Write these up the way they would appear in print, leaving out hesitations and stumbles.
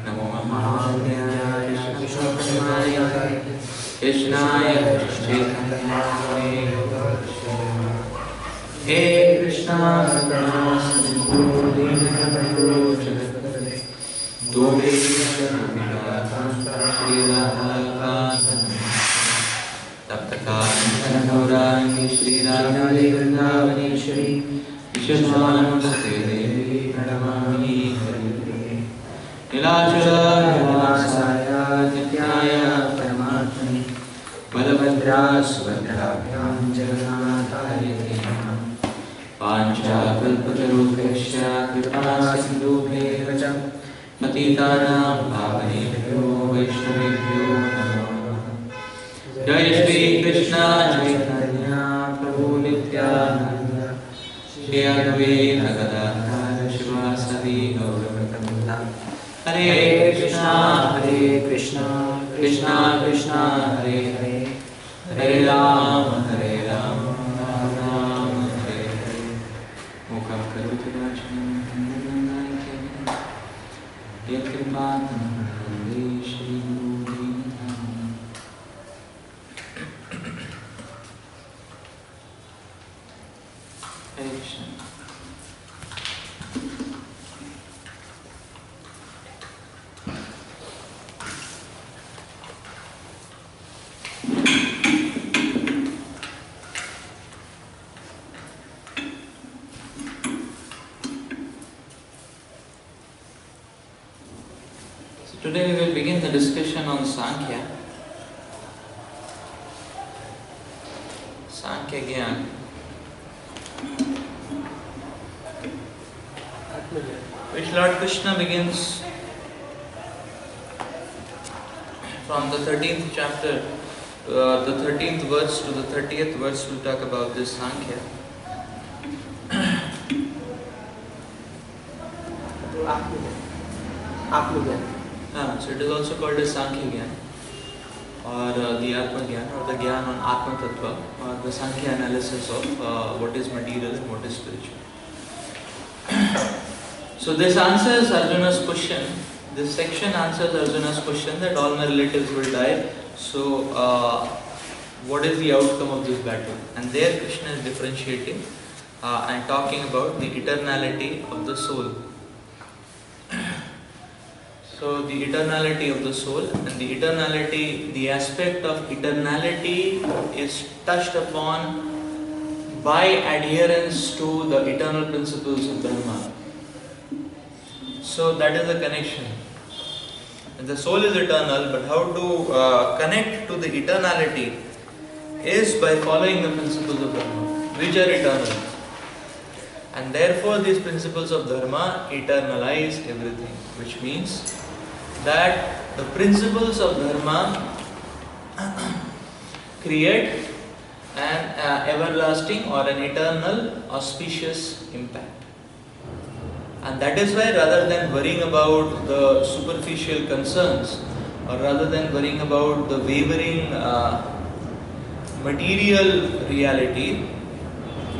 नमो महाज्ञानाय कृष्णाय कृष्णाय चैतन्याय हे कृष्णा करुणा सिंधु दीनबंधु जगत्पते तुमे तप्तकांचनगौरांगी श्रीराधे वृंदावनेश्वरी विशुद्धानुसुते देवी प्रणमामि हरिप्रिये नीलाचलनिवासाय नित्याय परमात्मने बलभद्रा सुभद्राभ्यां जगन्नाथाय नमः पाञ्चाकल्पतरुभ्यश्च कृपासिन्धुभ्येव च पतितानां पावनेभ्यो वैष्णवेभ्यो नमो नमः। जय श्री कृष्ण चैतन्य प्रभु नित्यानंद श्री अद्वैत गदाधर शिवासादि गौरभक्तवृंद। हरे कृष्णा कृष्णा कृष्णा हरे हरे हरे राम राम राम हरे हरे। मूकं करोति वाचालं यत्कृपातमहं वन्दे श्रीगुरुं। Hare Krishna. So today we will begin the discussion on Sankhya. Sankhya Gyan. Which Lord Krishna begins from the 13th chapter, the 13th verse to the 30th verse. We'll talk about this Sankhya. So it is also called as Sankhya Gyan, or the Atma Gyan, or the Gyan on Atma Tattva, or the Sankhya analysis of what is material and what is spiritual. So this answers Arjuna's question. This section answers Arjuna's question that all my relatives will die. So what is the outcome of this battle? And there Krishna is differentiating and talking about the eternality of the soul. So the eternality of the soul, and the eternality, the aspect of eternality is touched upon by adherence to the eternal principles of Dharma. So that is the connection. And the soul is eternal, but how to connect to the eternality is by following the principles of Dharma, which are eternal. And therefore these principles of Dharma eternalize everything, which means that the principles of Dharma create an everlasting or an eternal auspicious impact. And that is why, rather than worrying about the superficial concerns, or rather than worrying about the wavering material reality,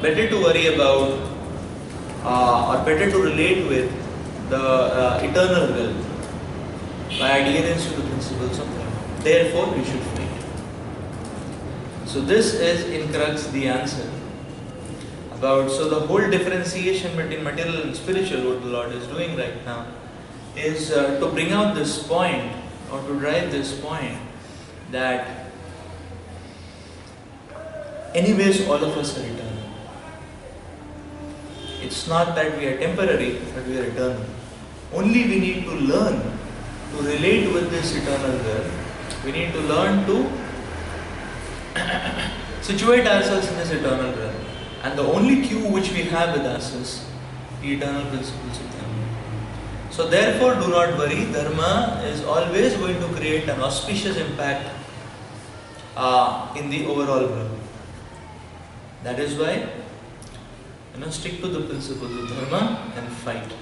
better to worry about or better to relate with the eternal will by adherence to the principles of Dharma. Therefore, we should fight. So this is in crux the answer about, so the whole differentiation between material and spiritual, what the Lord is doing right now, is to bring out this point, or to drive this point, that anyways all of us are eternal. It's not that we are temporary, but we are eternal. Only we need to learn to relate with this eternal will. We need to learn to situate ourselves in this eternal realm. And the only cue which we have with us is the eternal principles of Dharma. So therefore do not worry, Dharma is always going to create an auspicious impact in the overall world. That is why, stick to the principles of Dharma and fight.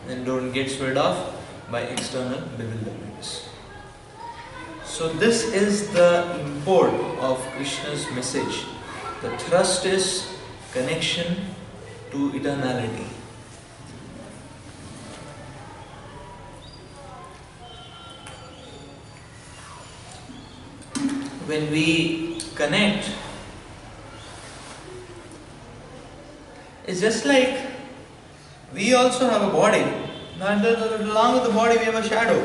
And don't get swayed off by external bewilderments. So this is the import of Krishna's message. The thrust is connection to eternality. when we connect, it's just like we also have a body, and along with the body we have a shadow.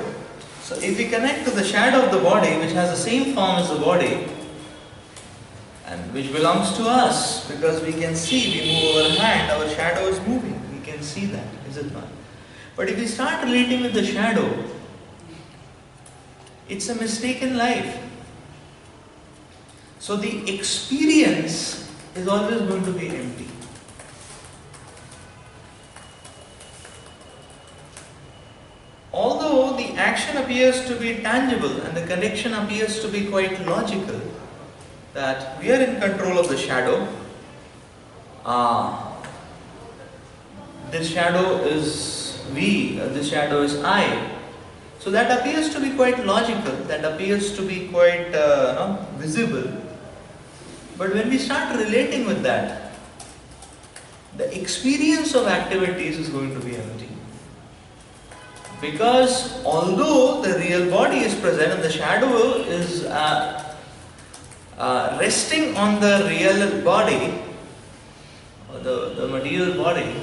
So if we connect to the shadow of the body, which has the same form as the body, and which belongs to us, because we can see, we move our hand, our shadow is moving, we can see that, is it not? But if we start relating with the shadow, it's a mistaken life. So the experience is always going to be empty. Although the action appears to be tangible and the connection appears to be quite logical, that we are in control of the shadow, this shadow is we, this shadow is I. So that appears to be quite logical, that appears to be quite visible. But when we start relating with that, the experience of activities is going to be empty. Because although the real body is present and the shadow is resting on the real body, or the material body,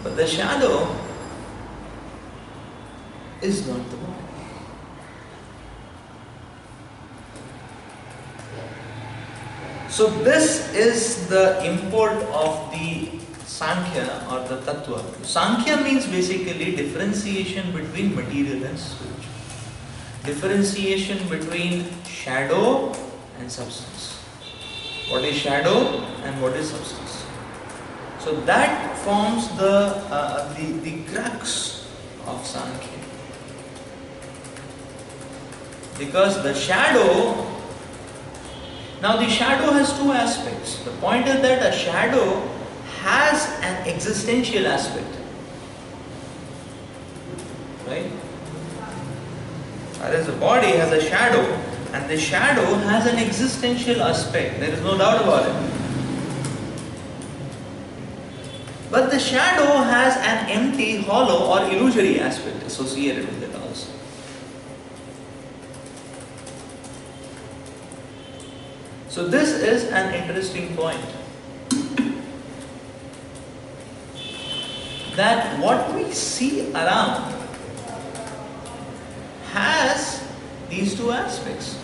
but the shadow is not the body. So this is the import of the Sankhya or the Tattva. Sankhya means basically differentiation between material and spiritual. Differentiation between shadow and substance. What is shadow and what is substance? So that forms the crux of Sankhya. Because the shadow, now the shadow has two aspects. The point is that a shadow has an existential aspect, right? Whereas the body has a shadow, and the shadow has an existential aspect. There is no doubt about it. But the shadow has an empty, hollow or illusory aspect associated with it also. So this is an interesting point. That what we see around has these two aspects.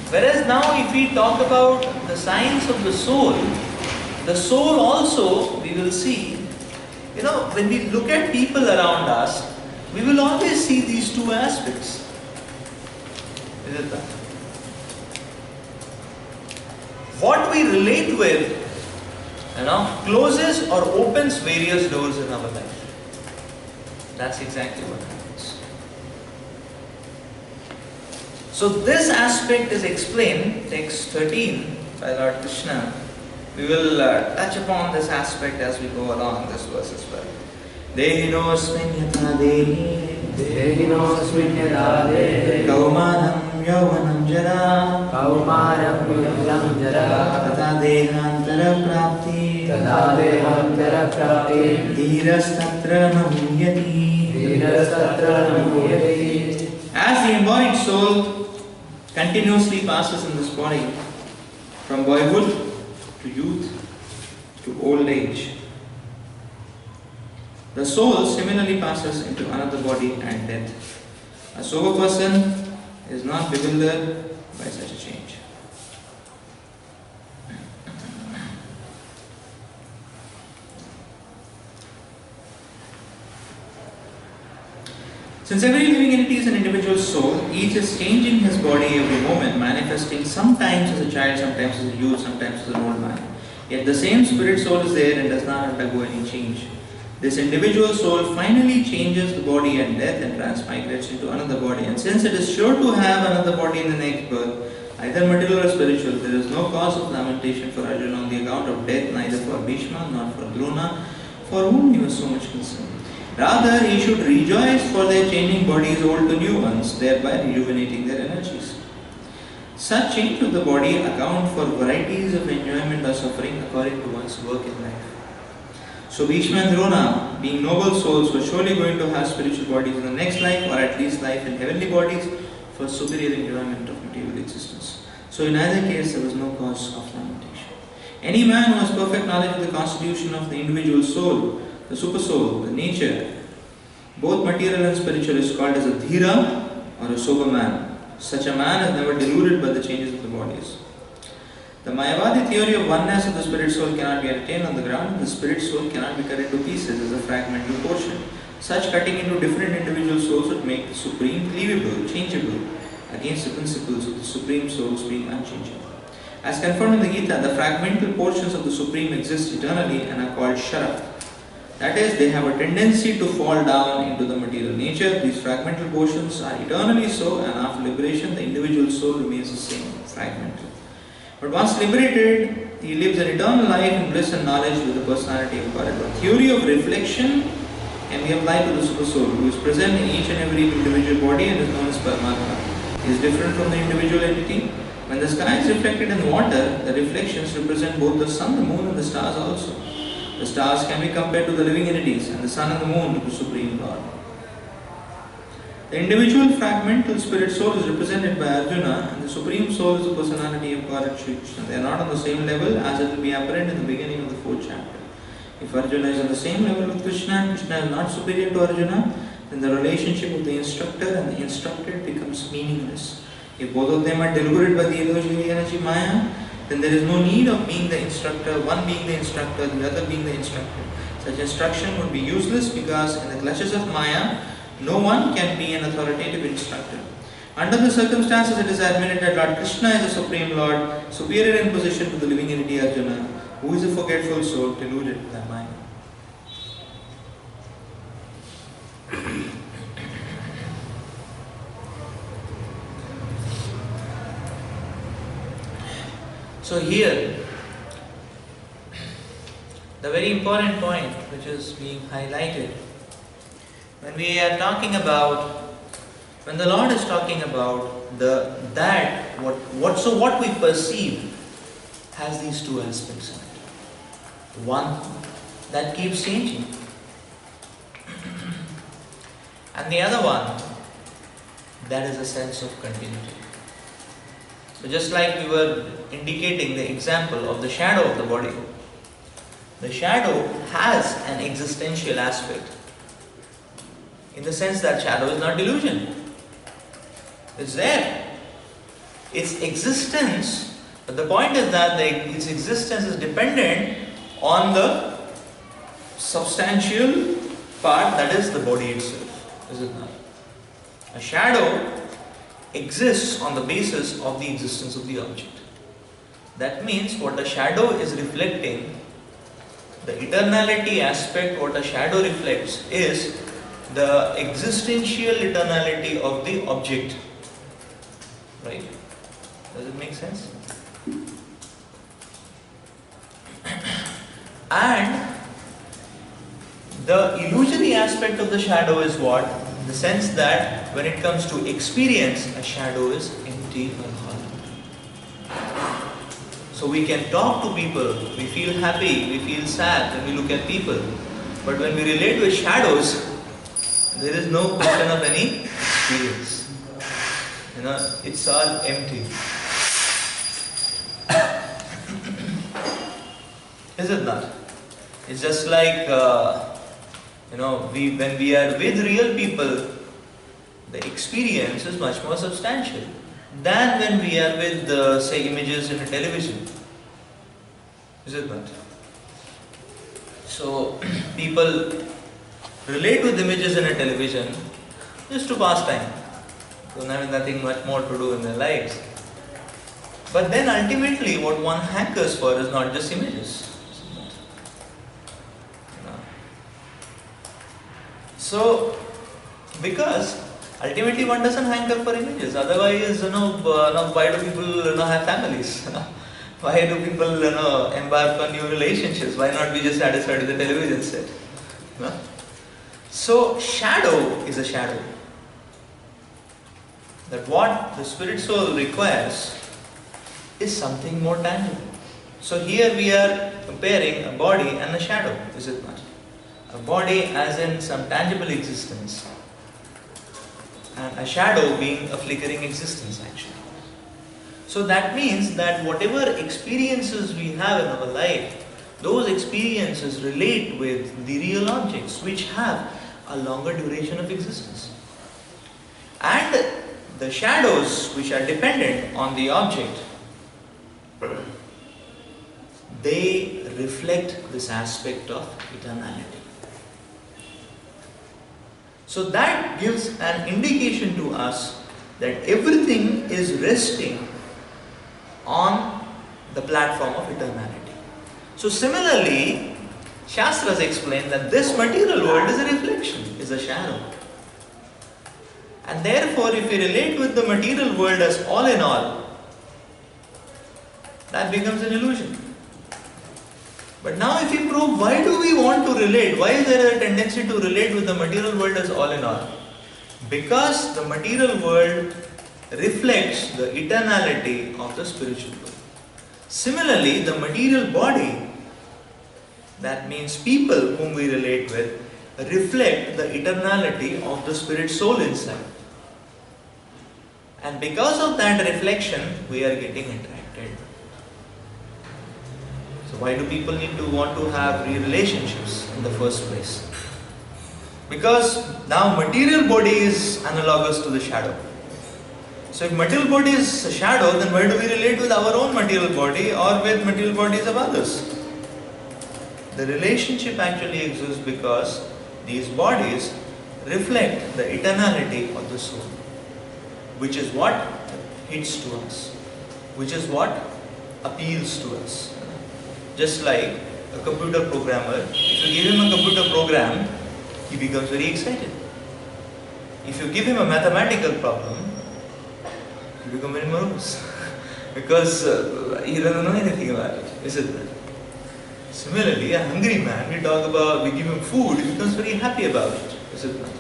Whereas now if we talk about the science of the soul also we will see, when we look at people around us, we will always see these two aspects. Is it that? What we relate with closes or opens various doors in our life. That's exactly what happens. So this aspect is explained, text 13 by Lord Krishna. We will touch upon this aspect as we go along this verse as well. Dehinosmin yatha dehi Dehinosmin yatha dehi Kaumanam yauvanam jara Kaumanam yauvanam jara Tata dehantara prapti Tata dehantara prapti Dhirastatra namuyati Dhirastatra namuyati. As the embodied soul continuously passes in this body from boyhood to youth to old age, the soul similarly passes into another body and death. A sober person is not bewildered by such a change. Since every living entity is an individual soul, each is changing his body every moment, manifesting sometimes as a child, sometimes as a youth, sometimes as an old man. Yet the same spirit soul is there and does not undergo any change. This individual soul finally changes the body at death and transmigrates into another body. And since it is sure to have another body in the next birth, either material or spiritual, there is no cause of lamentation for Arjuna on the account of death, neither for Bhishma nor for Drona, for whom he was so much concerned. Rather, he should rejoice for their changing bodies old to new ones, thereby rejuvenating their energies. Such change of the body account for varieties of enjoyment or suffering according to one's work in life. So Bhishma and Drona, being noble souls, were surely going to have spiritual bodies in the next life, or at least life in heavenly bodies, for superior enjoyment of material existence. So in either case, there was no cause of lamentation. Any man who has perfect knowledge of the constitution of the individual soul, the supersoul, the nature, both material and spiritual, is called as a dhira or a sober man. Such a man is never deluded by the changes of the bodies. The Mayavadi theory of oneness of the spirit soul cannot be attained on the ground. The spirit soul cannot be cut into pieces as a fragmental portion. Such cutting into different individual souls would make the supreme cleavable, changeable, against the principles of the supreme souls being unchangeable. As confirmed in the Gita, the fragmental portions of the supreme exist eternally and are called shara. That is, they have a tendency to fall down into the material nature. These fragmental portions are eternally so, and after liberation, the individual soul remains the same, fragmental. But once liberated, he lives an eternal life in bliss and knowledge with the personality of God. The theory of reflection can be applied to the super soul, who is present in each and every individual body and is known as Paramatma. He is different from the individual entity. When the sky is reflected in water, the reflections represent both the sun, the moon, and the stars also. The stars can be compared to the living entities, and the sun and the moon to the Supreme Lord. The individual fragmental spirit soul is represented by Arjuna, and the Supreme Soul is the personality of God Shri Krishna. They are not on the same level as it will be apparent in the beginning of the 4th chapter. If Arjuna is on the same level with Krishna and Krishna is not superior to Arjuna, then the relationship of the instructor and the instructed becomes meaningless. If both of them are deluded by the illusory energy Maya, then there is no need of being the instructor, one being the instructor, the other being the instructor. Such instruction would be useless because in the clutches of Maya, no one can be an authoritative instructor. Under the circumstances, it is admitted that Lord Krishna is the Supreme Lord, superior in position to the living entity Arjuna, who is a forgetful soul deluded by Maya. So here, the very important point which is being highlighted, when we are talking about, when the Lord is talking about what we perceive has these two aspects in it. One that keeps changing, and the other one that is a sense of continuity. So just like we were indicating the example of the shadow of the body, the shadow has an existential aspect in the sense that shadow is not delusion. It's there. Its existence, but the point is that its existence is dependent on the substantial part, that is the body itself. Is it not? A shadow exists on the basis of the existence of the object. That means what a shadow is reflecting, the eternality aspect, what a shadow reflects is the existential eternality of the object. Right? Does it make sense? And the illusory aspect of the shadow is what? In the sense that when it comes to experience, a shadow is empty or hollow. So we can talk to people, we feel happy, we feel sad when we look at people. But when we relate with shadows, there is no question of any experience. It's all empty. Is it not? It's just like, when we are with real people, the experience is much more substantial than when we are with, say, images in a television. Is it not? So, people relate with images in a television just to pass time. Don't have nothing much more to do in their lives. But then ultimately what one hankers for is not just images. So, because ultimately one doesn't hanker for images. Otherwise, why do people have families? Why do people embark on new relationships? Why not be just satisfied with the television set? So, shadow is a shadow. That what the spirit soul requires is something more tangible. So here we are comparing a body and a shadow, is it not? A body as in some tangible existence, and a shadow being a flickering existence actually. So that means that whatever experiences we have in our life, those experiences relate with the real objects which have a longer duration of existence. And the shadows which are dependent on the object, they reflect this aspect of eternality. So that gives an indication to us that everything is resting on the platform of eternality. So similarly, Shastras explain that this material world is a reflection, is a shadow. And therefore, if we relate with the material world as all in all, that becomes an illusion. But now if we prove, why do we want to relate? Why is there a tendency to relate with the material world as all in all? Because the material world reflects the eternality of the spiritual world. Similarly, the material body, that means people whom we relate with, reflect the eternality of the spirit soul inside. And because of that reflection, we are getting attracted. So why do people need to want to have relationships in the first place? Because now material body is analogous to the shadow. So if material body is a shadow, then why do we relate with our own material body or with material bodies of others? The relationship actually exists because these bodies reflect the eternality of the soul, which is what hits to us, which is what appeals to us. Just like a computer programmer, if you give him a computer program, he becomes very excited. If you give him a mathematical problem, he becomes very nervous because he doesn't know anything about it, isn't it? Similarly, a hungry man, we give him food, he becomes very happy about it, isn't it?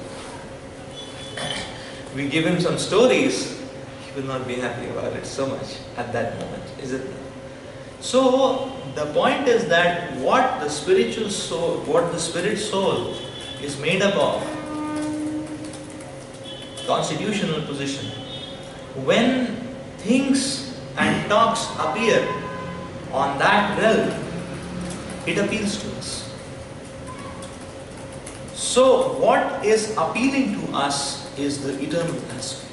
We give him some stories, he will not be happy about it so much at that moment, isn't it? So the point is that what the spiritual soul, what the spirit soul is made up of, constitutional position, when things and talks appear on that realm, it appeals to us. So what is appealing to us is the eternal aspect.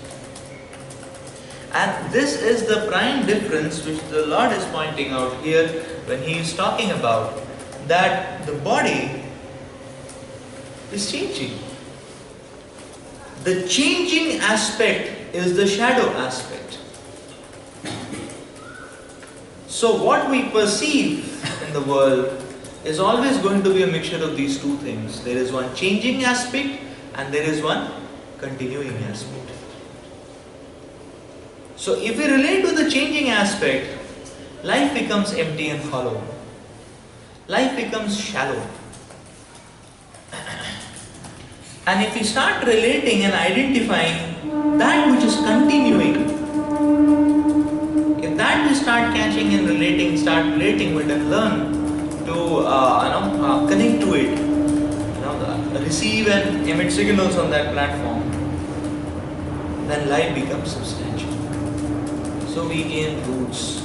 And this is the prime difference which the Lord is pointing out here when He is talking about that the body is changing. The changing aspect is the shadow aspect. So what we perceive in the world is always going to be a mixture of these two things. There is one changing aspect and there is one continuing aspect. So if we relate to the changing aspect, life becomes empty and hollow. Life becomes shallow. And if we start relating and identifying that which is continuing, if that we start catching and relating, start relating with and learn to connect to it, receive and emit signals on that platform, then life becomes substantial. So we gain roots.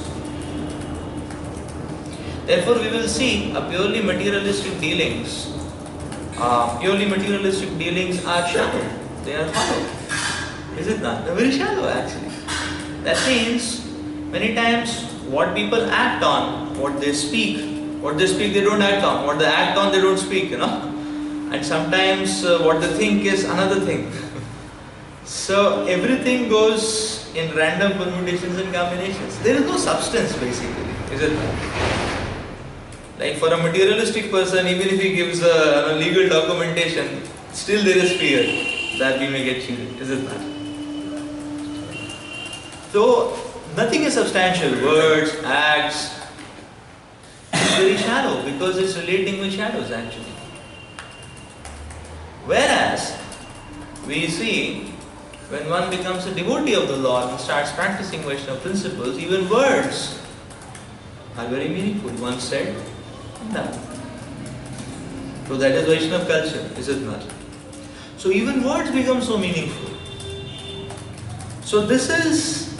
Therefore, we will see a purely materialistic dealings. Purely materialistic dealings are shallow. They are hollow. Is it not? They are very shallow actually. That means many times what people act on, what they speak they don't act on. What they act on they don't speak, And sometimes what they think is another thing. So everything goes in random permutations and combinations. There is no substance basically, is it not? Like for a materialistic person, even if he gives a legal documentation, still there is fear that we may get cheated, is it not? So nothing is substantial. Words, acts, it's very shallow because it's relating with shadows actually. Whereas we see when one becomes a devotee of the Lord and starts practicing Vaishnava principles, even words are very meaningful. One said, done. So that is Vaishnava culture, is it not? So even words become so meaningful. So this is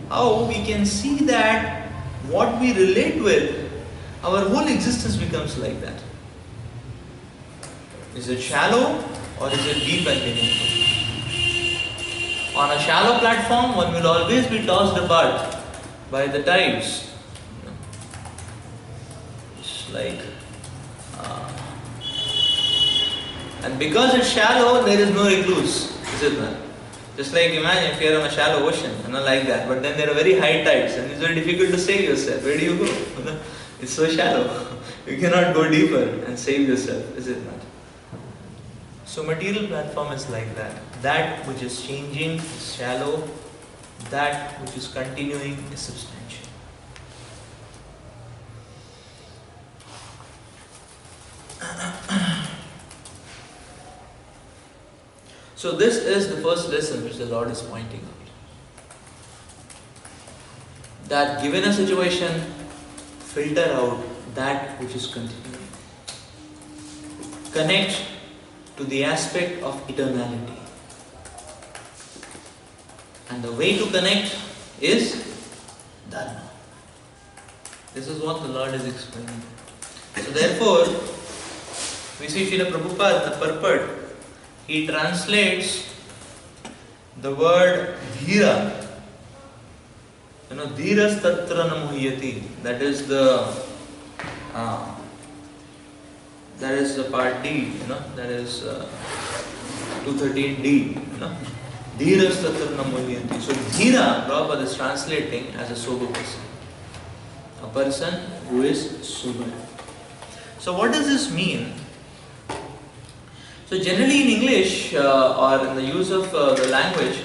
how we can see that what we relate with, our whole existence becomes like that. Is it shallow or is it deep and meaningful? On a shallow platform, one will always be tossed apart by the tides. It's like, and because it's shallow, there is no recluse, is it not? Just like imagine if you are on a shallow ocean, like that. But then there are very high tides, and it's very difficult to save yourself. Where do you go? It's so shallow. You cannot go deeper and save yourself, is it not? So material platform is like that. That which is changing is shallow. That which is continuing is substantial. So this is the first lesson which the Lord is pointing out. That given a situation, filter out that which is continuing. Connect to the aspect of eternality. And the way to connect is Dharma. This is what the Lord is explaining. So therefore, we see Srila Prabhupada, the purport, he translates the word dhira. Dhiras tatra namuhyati. That is the part D. That is 213D. Dhiras tatra namuhyati. So dhira, Prabhupada is translating as a sober person. A person who is sober. So what does this mean? So generally in English or in the use of the language,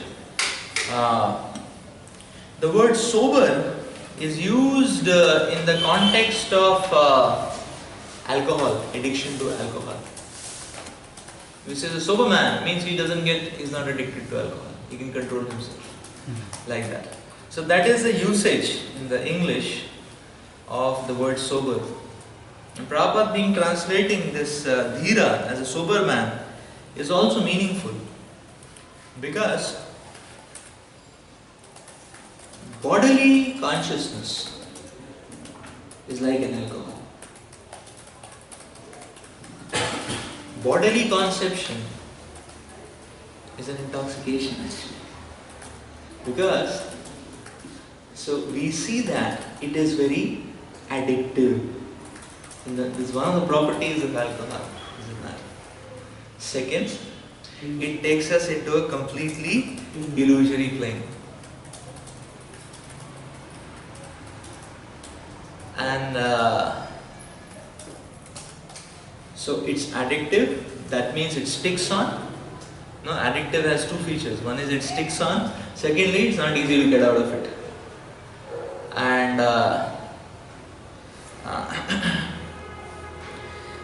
the word sober is used in the context of alcohol, addiction to alcohol. We say the sober man means he's not addicted to alcohol. He can control himself. Like that. So that is the usage in the English of the word sober. And Prabhupada being translating this dhira as a sober man is also meaningful, because bodily consciousness is like an alcohol. Bodily conception is an intoxication actually. Because so we see that it is very addictive. This is one of the properties of alcohol, is it not? Second, it takes us into a completely illusory plane. And so it's addictive, that means it sticks on. Addictive has two features. One is it sticks on, secondly it's not easy to get out of it. And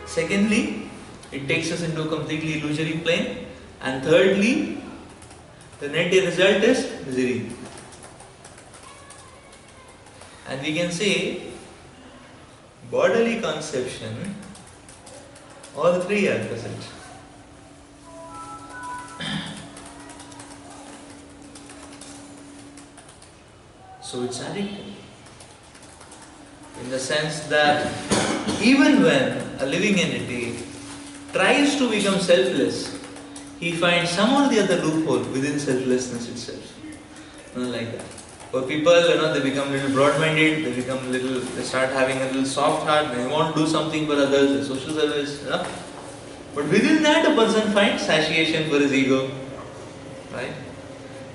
secondly, it takes us into a completely illusory plane. And thirdly, the net result is misery. And we can say bodily conception, all the three are present. So it's addictive. In the sense that even when a living entity tries to become selfless, he finds some or the other loophole within selflessness itself. Like that. For people, they become a little broad-minded, they start having a little soft heart, they want to do something for others, social service, But within that, a person finds satiation for his ego, right?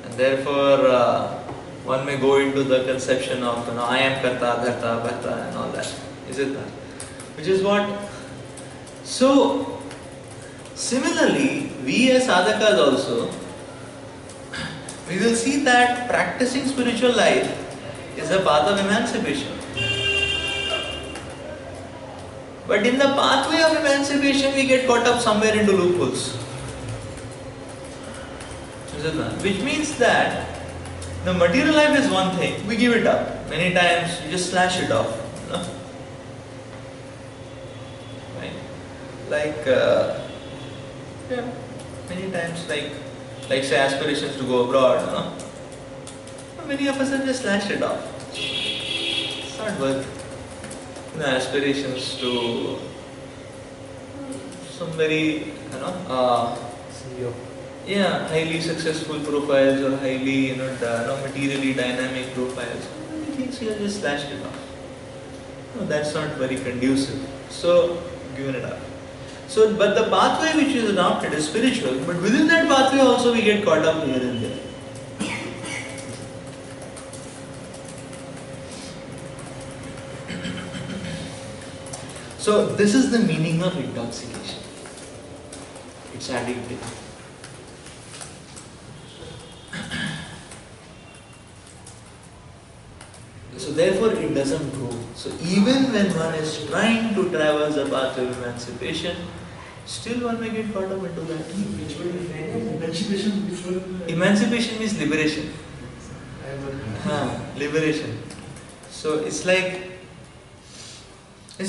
And therefore, one may go into the conception of, I am karta, dharta, bharta, and all that. Is it that? Which is what? So, similarly, we as sadhakas also, we will see that practicing spiritual life is a path of emancipation. But in the pathway of emancipation, we get caught up somewhere into loopholes. Which means that the material life is one thing, we give it up. Many times you just slash it off. Right? Like, many times like say aspirations to go abroad. Many of us have just slashed it off. It's not worth aspirations to some very, highly successful profiles or highly, materially dynamic profiles. Many things you have just slashed it off. No, that's not very conducive. So, given it up. So, but the pathway which is adopted is spiritual, but within that pathway also we get caught up here and there. So, this is the meaning of intoxication. It's addictive. So therefore it doesn't grow. So even when one is trying to traverse the path of emancipation, still one may get caught up into that. Emancipation means liberation. Liberation. So it's like so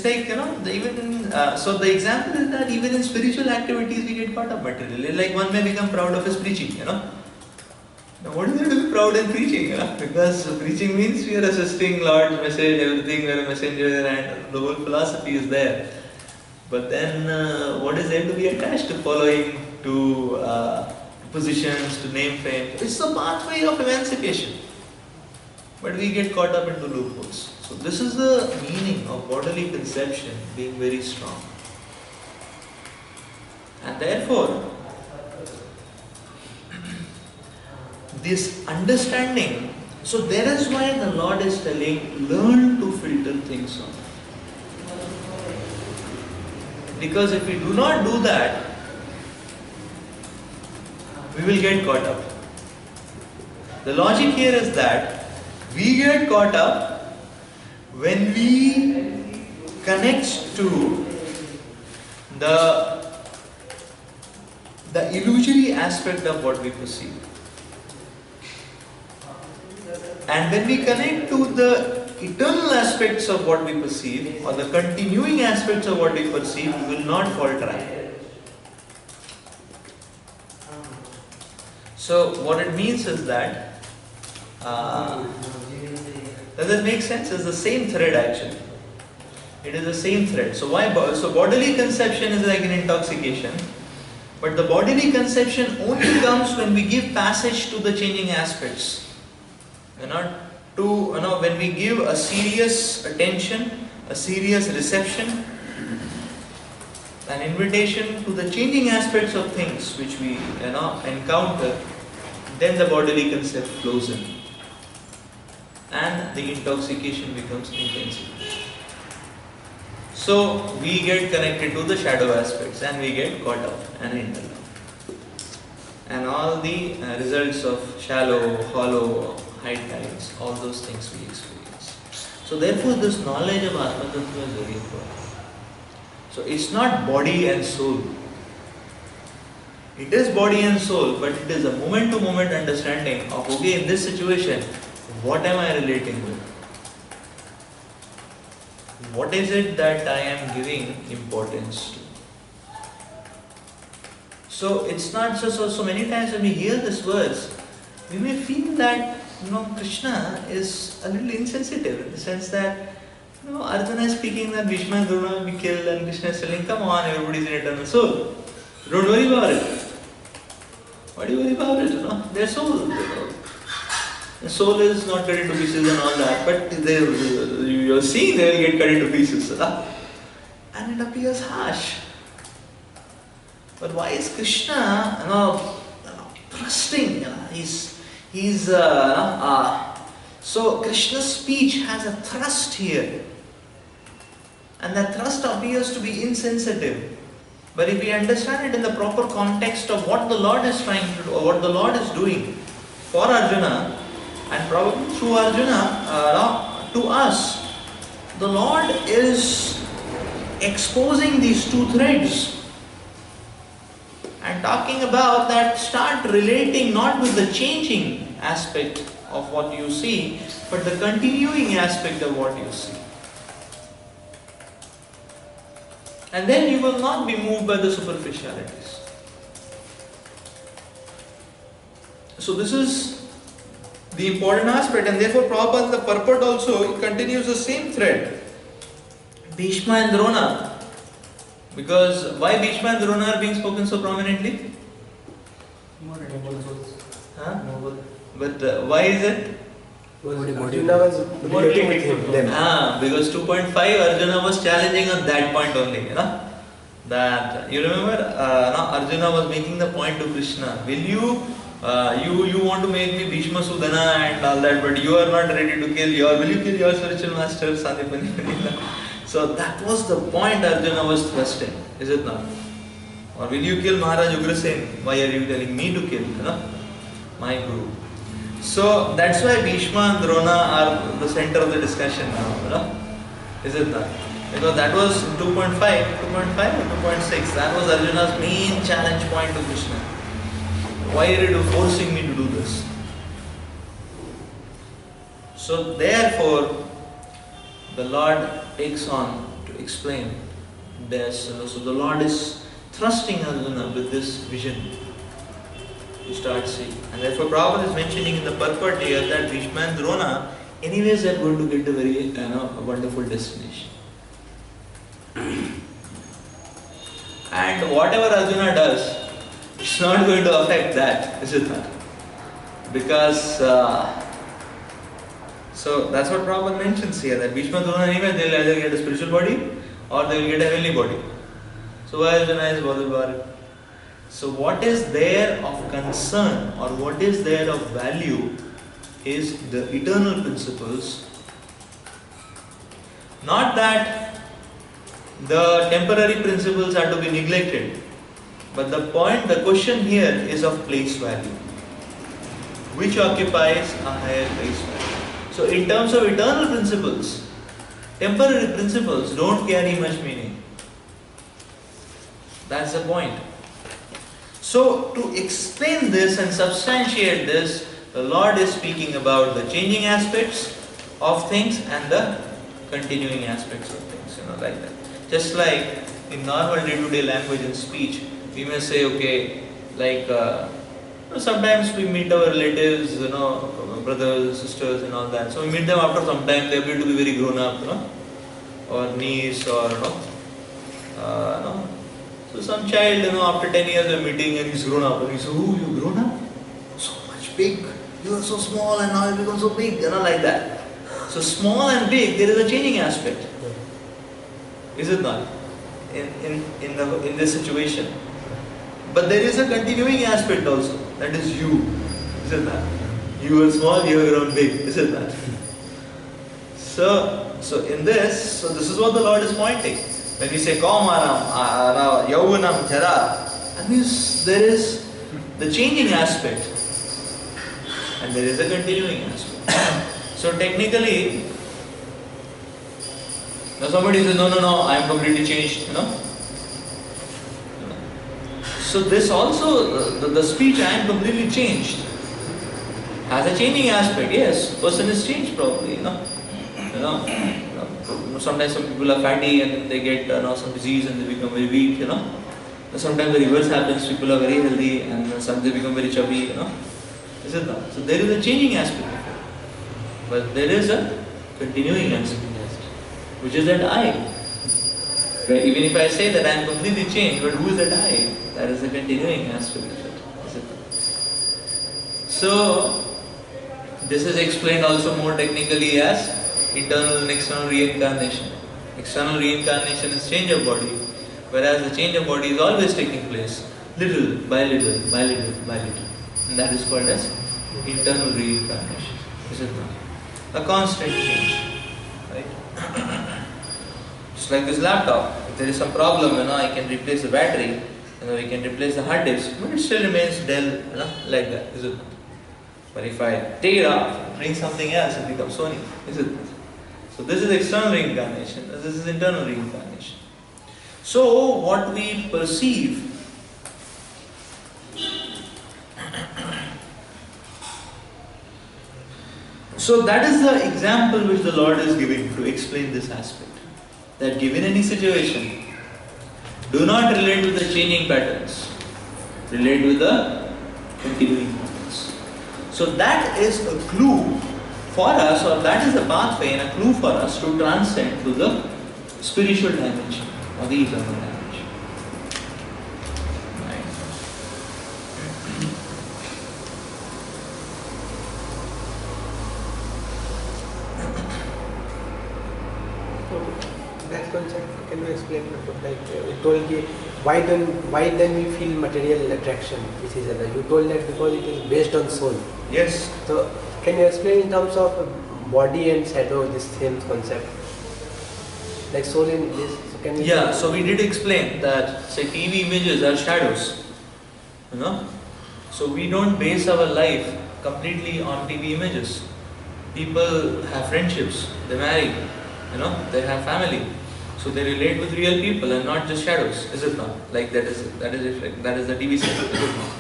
the example is that even in spiritual activities we get caught up materially. Like one may become proud of his preaching, Now what is there to be proud in preaching? Because preaching means we are assisting Lord's message, everything, we are a messenger and the whole philosophy is there. But then what is there to be attached to following, to positions, to name fame? It's the pathway of emancipation. But we get caught up into loopholes. So this is the meaning of bodily conception being very strong. And therefore, this understanding, so there is why the Lord is telling, learn to filter things out. Because if we do not do that, we will get caught up. The logic here is that we get caught up when we connect to the illusory aspect of what we perceive. And when we connect to the eternal aspects of what we perceive, or the continuing aspects of what we perceive, we will not fall track. So what it means is that, does it make sense? It's the same thread actually. It is the same thread. So so bodily conception is like an intoxication, but the bodily conception only comes when we give passage to the changing aspects. When we give a serious attention, a serious reception, an invitation to the changing aspects of things which we encounter, then the bodily concept flows in. And the intoxication becomes intensive. So we get connected to the shadow aspects and we get caught up and interlocked. And all the results of shallow, hollow, high tides, all those things we experience. So therefore this knowledge of Atma Tattva is very important. So it's not body and soul. It is body and soul, but it is a moment-to-moment understanding of, okay, in this situation, what am I relating with? What is it that I am giving importance to? So it's not so many times when we hear this verse, we may feel that Krishna is a little insensitive in the sense that Arjuna is speaking that Bhishma and Drona will be killed, and Krishna is telling, come on, everybody is an eternal soul. Don't worry about it. Why do you worry about it? Their soul. The soul is not cut into pieces and all that, but you are seeing they will get cut into pieces. And it appears harsh. But why is Krishna thrusting? So Krishna's speech has a thrust here. And that thrust appears to be insensitive. But if we understand it in the proper context of what the Lord is trying to do, or what the Lord is doing for Arjuna, and probably through Arjuna to us, the Lord is exposing these two threads and talking about that start relating not with the changing aspect of what you see, but the continuing aspect of what you see. And then you will not be moved by the superficialities. So this is the important aspect, and therefore Prabhupada, the purport also, it continues the same thread. Bhishma and Drona. Because why Bhishma and Drona are being spoken so prominently? Huh? But why is it? Arjuna was debating with them. Because 2.5 Arjuna was challenging on that point only, you know. That you remember, Arjuna was making the point to Krishna. Will you want to make me Bhishma Sudana and all that, but you are not ready to kill will you kill your spiritual master Sandipani? So that was the point Arjuna was thrusting, is it not? Or will you kill Maharaj Ugrasen? Why are you telling me to kill, my guru? So that's why Bhishma and Drona are the center of the discussion now, is it not? Because that was 2.5 or 2.6, that was Arjuna's main challenge point to Krishna. Why are you forcing me to do this? So therefore, the Lord takes on to explain this. So the Lord is thrusting Arjuna with this vision to start seeing. And therefore Prabhupada is mentioning in the purport here that Bhishma and Drona anyways are going to get a very a wonderful destination. And whatever Arjuna does, it's not going to affect that, is it not? Because so that's what Prabhupada mentions here, that Bhishma and Drona anyway they'll either get a spiritual body or they will get a heavenly body. So why Arjuna is bothered about it? So what is there of concern or what is there of value is the eternal principles. Not that the temporary principles are to be neglected, but the question here is of place value, which occupies a higher place value. So in terms of eternal principles, temporary principles don't carry much meaning. That's the point. So to explain this and substantiate this, the Lord is speaking about the changing aspects of things and the continuing aspects of things, like that. Just like in normal day-to-day language and speech, we may say, okay, like sometimes we meet our relatives, brothers, sisters and all that. So we meet them after some time, they appear to be very grown up, or niece or So some child, after 10 years of meeting and he's grown up, and he says, oh, you grown up? So much big. You are so small and now you become so big, like that. So small and big, there is a changing aspect. Is it not? In this situation. But there is a continuing aspect also. That is you. Is it not? You were small, you have grown big. Is it not? So in this, this is what the Lord is pointing. When we say Kaumaram, Yauvanam, Jara, that means there is the changing aspect and there is a continuing aspect. So technically, now somebody says, no, I am completely changed, So this also, the speech, I am completely changed, has a changing aspect. Yes, person is changed probably, Sometimes some people are fatty and then they get some disease and they become very weak, Sometimes the reverse happens, people are very healthy and some they become very chubby, Is it not? So there is a changing aspect of it. But there is a continuing aspect, which is that I. Even if I say that I am completely changed, but who is that I? That is the continuing aspect of it. Is it not? So this is explained also more technically as internal and external reincarnation. External reincarnation is change of body, whereas the change of body is always taking place, little by little, by little, by little. And that is called as internal reincarnation. Is it not? A constant change. Right? Just like this laptop. If there is some problem, I can replace the battery, we can replace the hard disk, but it still remains Dell, like that. Is it not? But if I take it off, bring something else, it becomes Sony. Is it not? So this is external reincarnation, this is internal reincarnation. So what we perceive so that is the example which the Lord is giving to explain this aspect. That given any situation, do not relate with the changing patterns, relate with the continuing patterns. So that is a clue for us, or that is the pathway and a clue for us to transcend to the spiritual dimension or the eternal dimension. Right? So that concept, can you explain? Like you told me, why then we feel material attraction with each other? You told that because it is based on soul. Yes. So can you explain in terms of body and shadow this same concept? Like soul in this. So can you Yeah. So we did explain that, say, TV images are shadows. You know. So we don't base our life completely on TV images. People have friendships. They marry. You know. They have family. So they relate with real people and not just shadows, is it not? Like that is the TV set, is it not?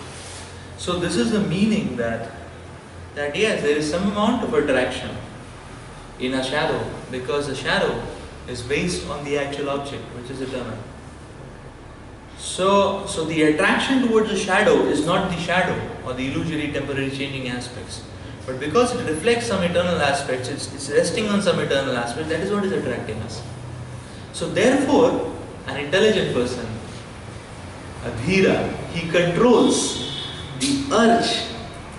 So this is the meaning that yes, there is some amount of attraction in a shadow, because the shadow is based on the actual object, which is eternal. So the attraction towards the shadow is not the shadow or the illusory temporary changing aspects, but because it reflects some eternal aspects, it's resting on some eternal aspect, that is what is attracting us. So therefore, an intelligent person, a dhira, he controls the urge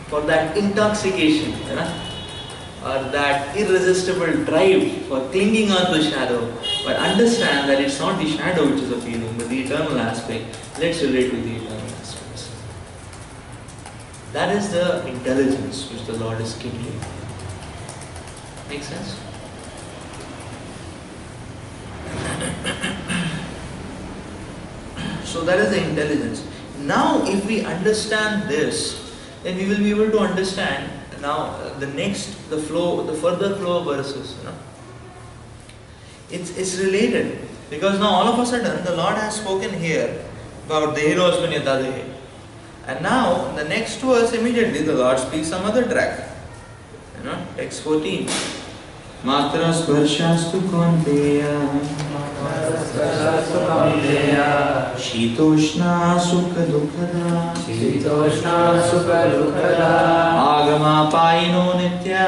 for that intoxication, you know, or that irresistible drive for clinging on to shadow, but understand that it's not the shadow which is appealing, but the eternal aspect. Let's relate with the eternal aspects. That is the intelligence which the Lord is kindling. Make sense? So that is the intelligence. Now if we understand this, then we will be able to understand now the further flow of verses. You know? It's related, because now all of a sudden the Lord has spoken here about Dehirosmin Yatadehe. And now the next verse immediately the Lord speaks some other track. You know, text 14. Matra sparshastu kaunteya Shitoshna sukha dukkada Agama payino nitya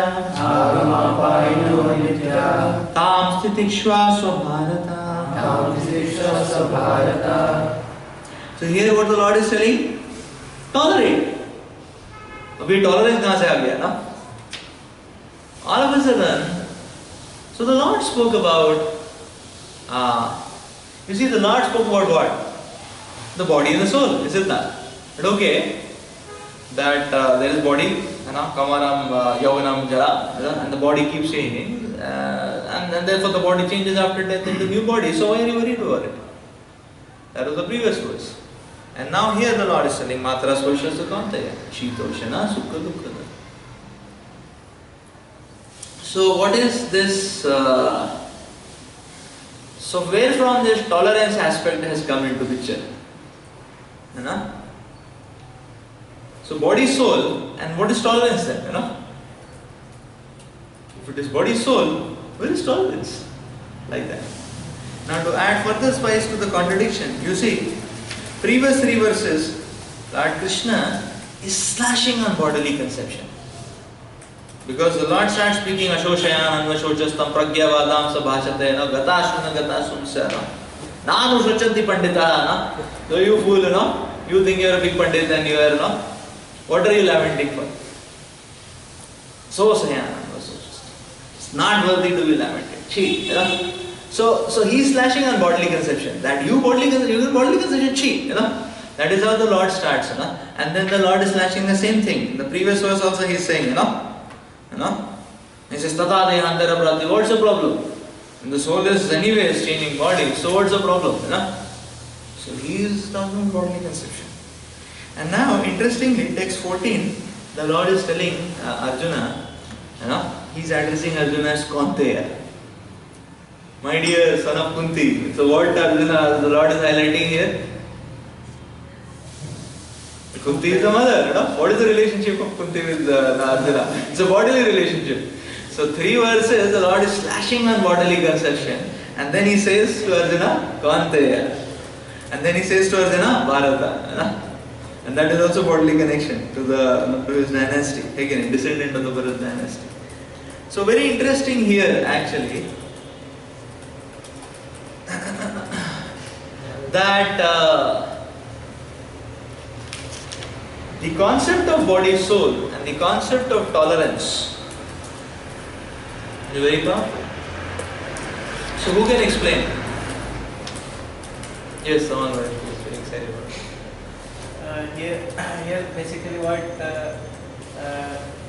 Tam stitikshva swabharata. So here what the Lord is telling, tolerate. Abhi tolerance kahan se aa gaya, na? All of a sudden, so the Lord spoke about, you see, the Lord spoke about what? The body and the soul, is it not? But okay, that there is body, kamaram, yavanam, jara, and the body keeps changing, and therefore the body changes after death into new body. So why are you worried about it? That was the previous verse. And now here the Lord is telling, Matra Spashasya Kaunteya, Shitoshana Sukha Dukkha. So what is this? So where from this tolerance aspect has come into picture? You know? So body, soul, and what is tolerance then? You know? If it is body, soul, where is tolerance? Like that. Now to add further spice to the contradiction, you see, previous 3 verses, Lord Krishna is slashing on bodily conception. Because the Lord starts speaking Ashoshayan, Anvashochastam, Pragyavadam, Sabhashate, Gatashuna, Gatasumsa, Nanu Shochanti Pandita, so you fool, you think you are a big Pandit and you are, what are you lamenting for? So Sayan, it's not worthy to be lamented. So he is slashing on bodily conception. That you bodily conception, chi, That is how the Lord starts, And then the Lord is slashing the same thing. In the previous verse also he is saying, He says, Tata Dehantara Prati, what's the problem? And the soul is anyways changing body, so what's the problem? So he is talking about bodily conception. And now, interestingly, text 14, the Lord is telling Arjuna, he's addressing Arjuna as Kaunteya. My dear son of Kunti. So what Arjuna, the Lord is highlighting here? Kunti is the mother, What is the relationship of Kunti with Arjuna? It's a bodily relationship. So 3 verses, the Lord is slashing on bodily conception. And then he says to Arjuna, Kaunteya. And then he says to Arjuna, Bharata. And that is also bodily connection to his dynasty. Again, descendant of the Bharat dynasty. So very interesting here actually that the concept of body soul and the concept of tolerance is very powerful. So who can explain? Yes, someone was very excited about it. Here basically what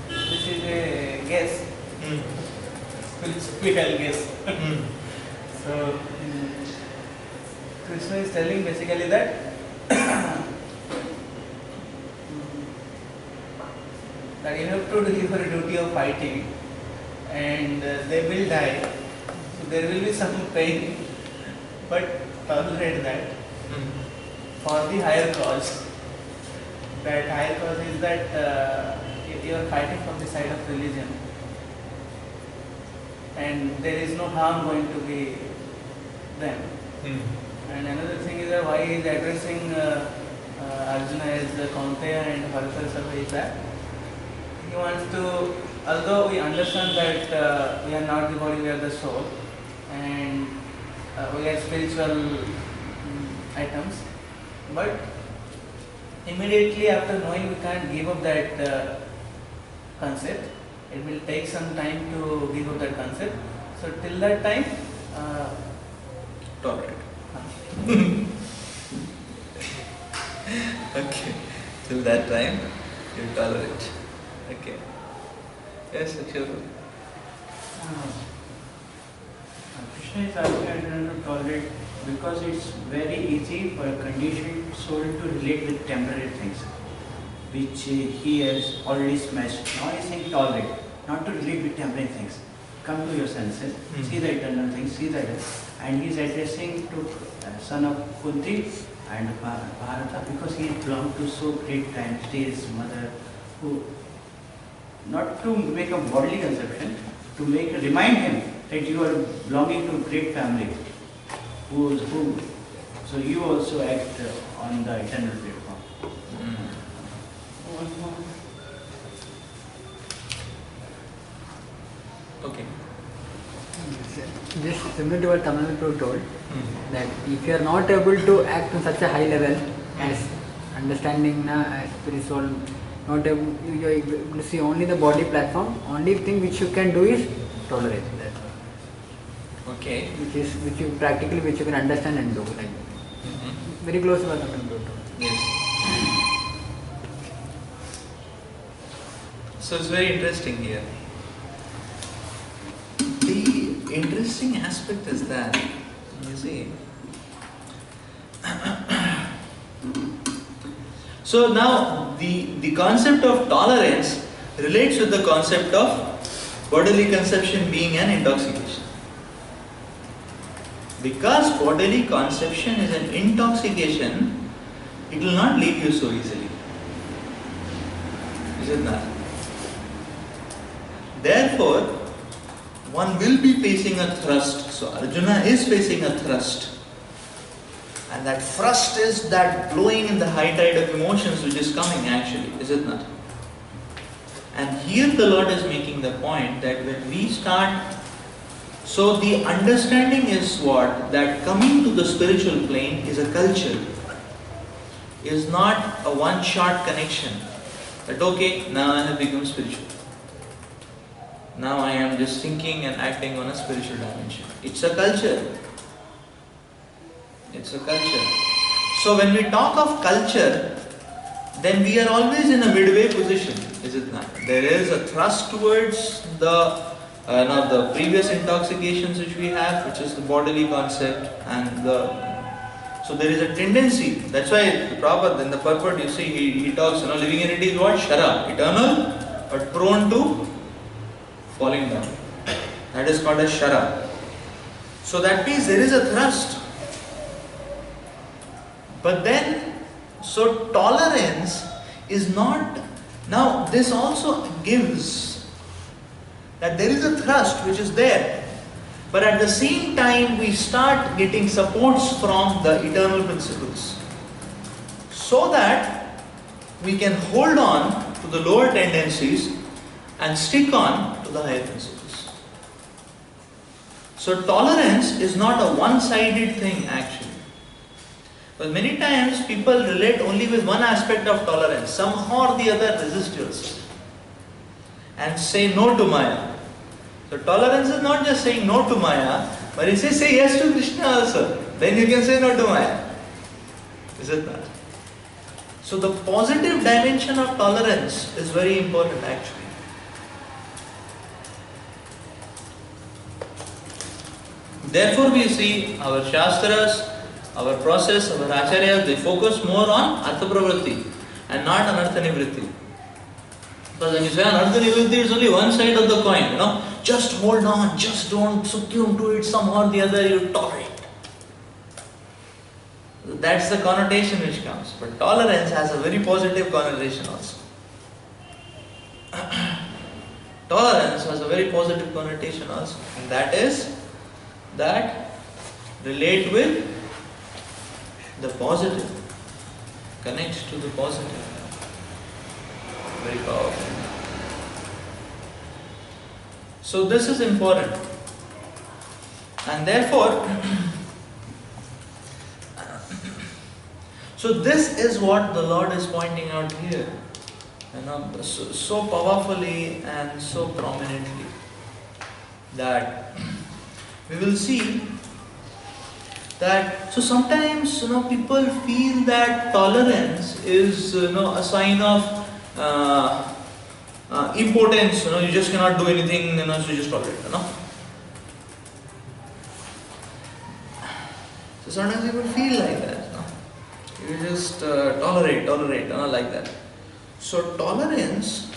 this is a guess, spiritual guess. So Krishna is telling basically that that you have to do your duty of fighting, and they will die. So there will be some pain, but tolerate that for the higher cause. That higher cause is that you are fighting from the side of religion, and there is no harm going to be them. And another thing is that why he is addressing Arjuna as Kaunteya and Bharata Sabha is that he wants to, although we understand that we are not the body, we are the soul, and we are spiritual items, but immediately after knowing we can't give up that concept, it will take some time to give up that concept. So till that time, Tolerate. Okay. Till that time, you tolerate. Okay. Yes, sure. Krishna is asking Arjuna to tolerate because it's very easy for a conditioned soul to relate with temporary things, which he has already smashed. Now he is saying tolerate, not to relate with temporary things. Come to your senses, see the eternal things, see the eternal. And he is addressing to son of Kunti and Bharata because he belonged to so great dynasty, his mother, who, not to make a bodily conception, to remind him that you are belonging to a great family. So you also act on the eternal platform. Okay. Just similar to what Tamil Prabhu told, that if you are not able to act on such a high level as understanding spiritual, not able, you are able to see only the body platform, only thing which you can do is tolerate that. Okay. Which you can understand and do, like very close to what Tamil Prabhu told. Yes. So it's very interesting here. The interesting aspect is that, you see, so now the concept of tolerance relates with the concept of bodily conception being an intoxication. Because bodily conception is an intoxication, it will not leave you so easily. Is it not? Therefore, one will be facing a thrust. So Arjuna is facing a thrust. And that thrust is that blowing in the high tide of emotions which is coming actually, is it not? And here the Lord is making the point that when we start, so the understanding is what? That coming to the spiritual plane is a culture, is not a one-shot connection. That okay, now I have become spiritual. Now I am just thinking and acting on a spiritual dimension. It's a culture. It's a culture. So when we talk of culture, then we are always in a midway position, is it not? There is a thrust towards the previous intoxications which we have, which is the bodily concept, and so there is a tendency. That's why the Prabhupada in the purport, you see, he talks, living entity is what? Shara, eternal, but prone to falling down. That is called as Shara. So that means there is a thrust. But then, so tolerance is not, now this also gives that there is a thrust which is there, but at the same time we start getting supports from the eternal principles, so that we can hold on to the lower tendencies and stick on to the higher principles. So tolerance is not a one-sided thing actually. But many times people relate only with one aspect of tolerance. Somehow or the other resist yourself and say no to Maya. So tolerance is not just saying no to Maya, but it says say yes to Krishna also. Then you can say no to Maya. Is it not? So the positive dimension of tolerance is very important actually. Therefore we see our Shastras, our process, our Acharyas, they focus more on Artha Pravritti and not Anartha Nivritti. Because when you say Anartha Nivritti, it's only one side of the coin, you know. Just hold on, just don't succumb to it somehow or the other, you tolerate. That's the connotation which comes. But tolerance has a very positive connotation also. Tolerance has a very positive connotation also. And that is that relate with the positive, connects to the positive. Very powerful. So this is important. And therefore, so this is what the Lord is pointing out here, you know, so powerfully and so prominently, that we will see that, so sometimes, you know, people feel that tolerance is, you know, a sign of impotence, you know, you just cannot do anything, you know, so you just tolerate, you know. So sometimes people feel like that, you know. You just tolerate, you know, like that. So tolerance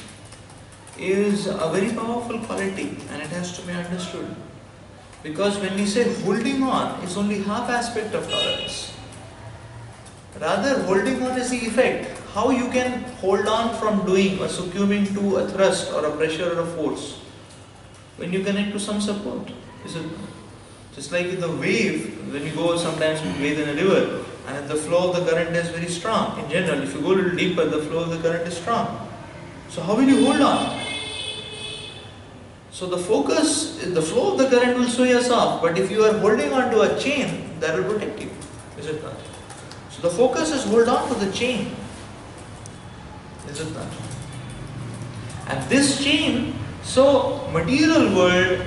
is a very powerful quality and it has to be understood. Because when we say holding on, it's only half aspect of tolerance. Rather, holding on is the effect. How you can hold on from doing or succumbing to a thrust or a pressure or a force when you connect to some support. Is it just like the wave, when you go sometimes bathe in a river and the flow of the current is very strong. In general, if you go a little deeper, the flow of the current is strong. So how will you hold on? So the focus, the flow of the current will sway us off, but if you are holding on to a chain, that will protect you. Is it not? So the focus is hold on to the chain. Is it not? And this chain, so material world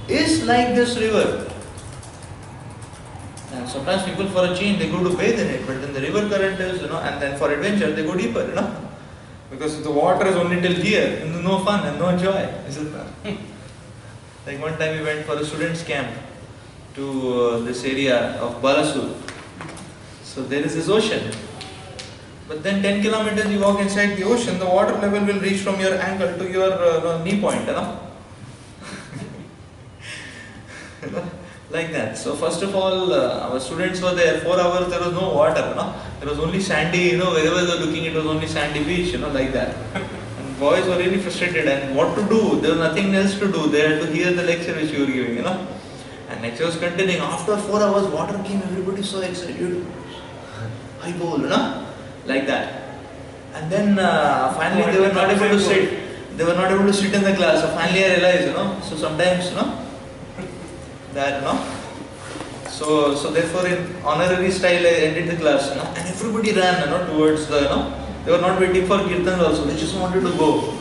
is like this river. And sometimes people for a chain, they go to bathe in it, but then the river current is, you know, and then for adventure, they go deeper, you know. Because the water is only till here, and no fun and no joy, is it not? Like one time we went for a students' camp to this area of Balasur. So there is this ocean. But then 10 kilometers you walk inside the ocean, the water level will reach from your ankle to your knee point, you know? Like that. So first of all, our students were there, 4 hours there was no water, you know? There was only sandy, you know, wherever they were looking it was only sandy beach, you know, like that. And boys were really frustrated and what to do? There was nothing else to do. They had to hear the lecture which you were giving, you know. And lecture was continuing. After 4 hours water came, everybody so excited. High bowl, you know, like that. And then finally they were not able to sit. They were not able to sit in the class. So finally I realized, you know, so sometimes, you know, that, you know. So therefore in honorary style I ended the class, you know, and everybody ran, you know, towards the, you know, they were not waiting for kirtan also, they just wanted to go.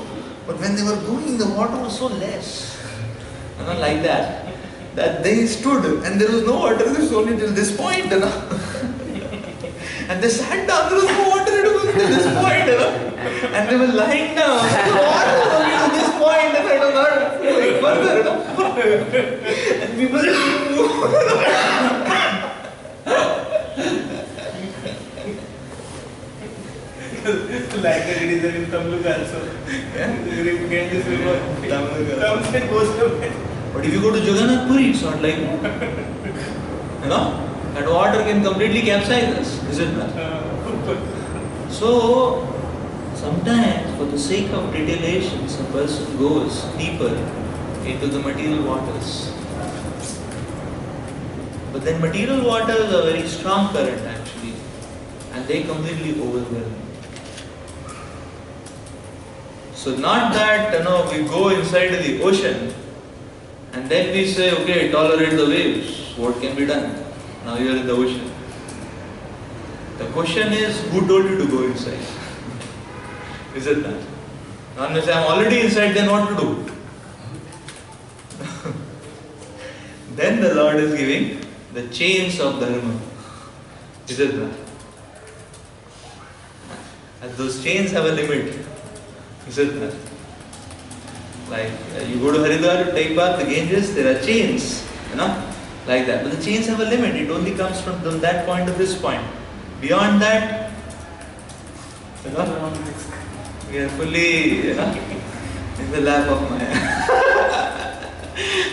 But when they were going, the water was so less, you know, like that, that they stood and there was no water, there was only till this point, you know. And they sat down, there was no water, it was till this point, you know. And they were lying down, the water was only to this point, and it was not going further, you know. And people like that it is in Tamluk also. Yeah? You get this river. Tamluk goes away. But if you go to Jagannath Puri, it's not like that. You know? That water can completely capsize us, is it not? So, sometimes for the sake of details, a person goes deeper into the material waters. But then material waters are very strong current actually, and they completely overwhelm. So not that we go inside the ocean and then we say, okay, tolerate the waves. What can be done? Now you are in the ocean. The question is, who told you to go inside? Is it that? Now unless I am already inside, then what to do? Then the Lord is giving the chains of dharma. Is it that? And those chains have a limit. Is it that? Like you go to Haridwar to take bath, the Ganges, there are chains, like that. But the chains have a limit. It only comes from that point to this point. Beyond that, we are fully, in the lap of Maya.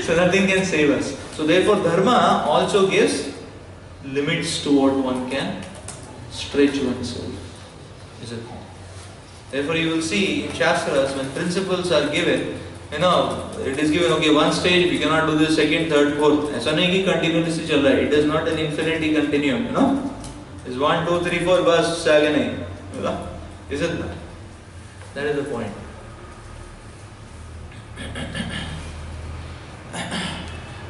So nothing can save us. So therefore, dharma also gives limits to what one can stretch oneself. Is it? Therefore, you will see in Shastras when principles are given, it is given, okay, one stage we cannot do this, second, third, fourth. ऐसा नहीं कि continuously चल रहा है. It is not an infinity continuum, It's 1, 2, 3, 4, बस उससे आगे नहीं. Is it not? That is the point.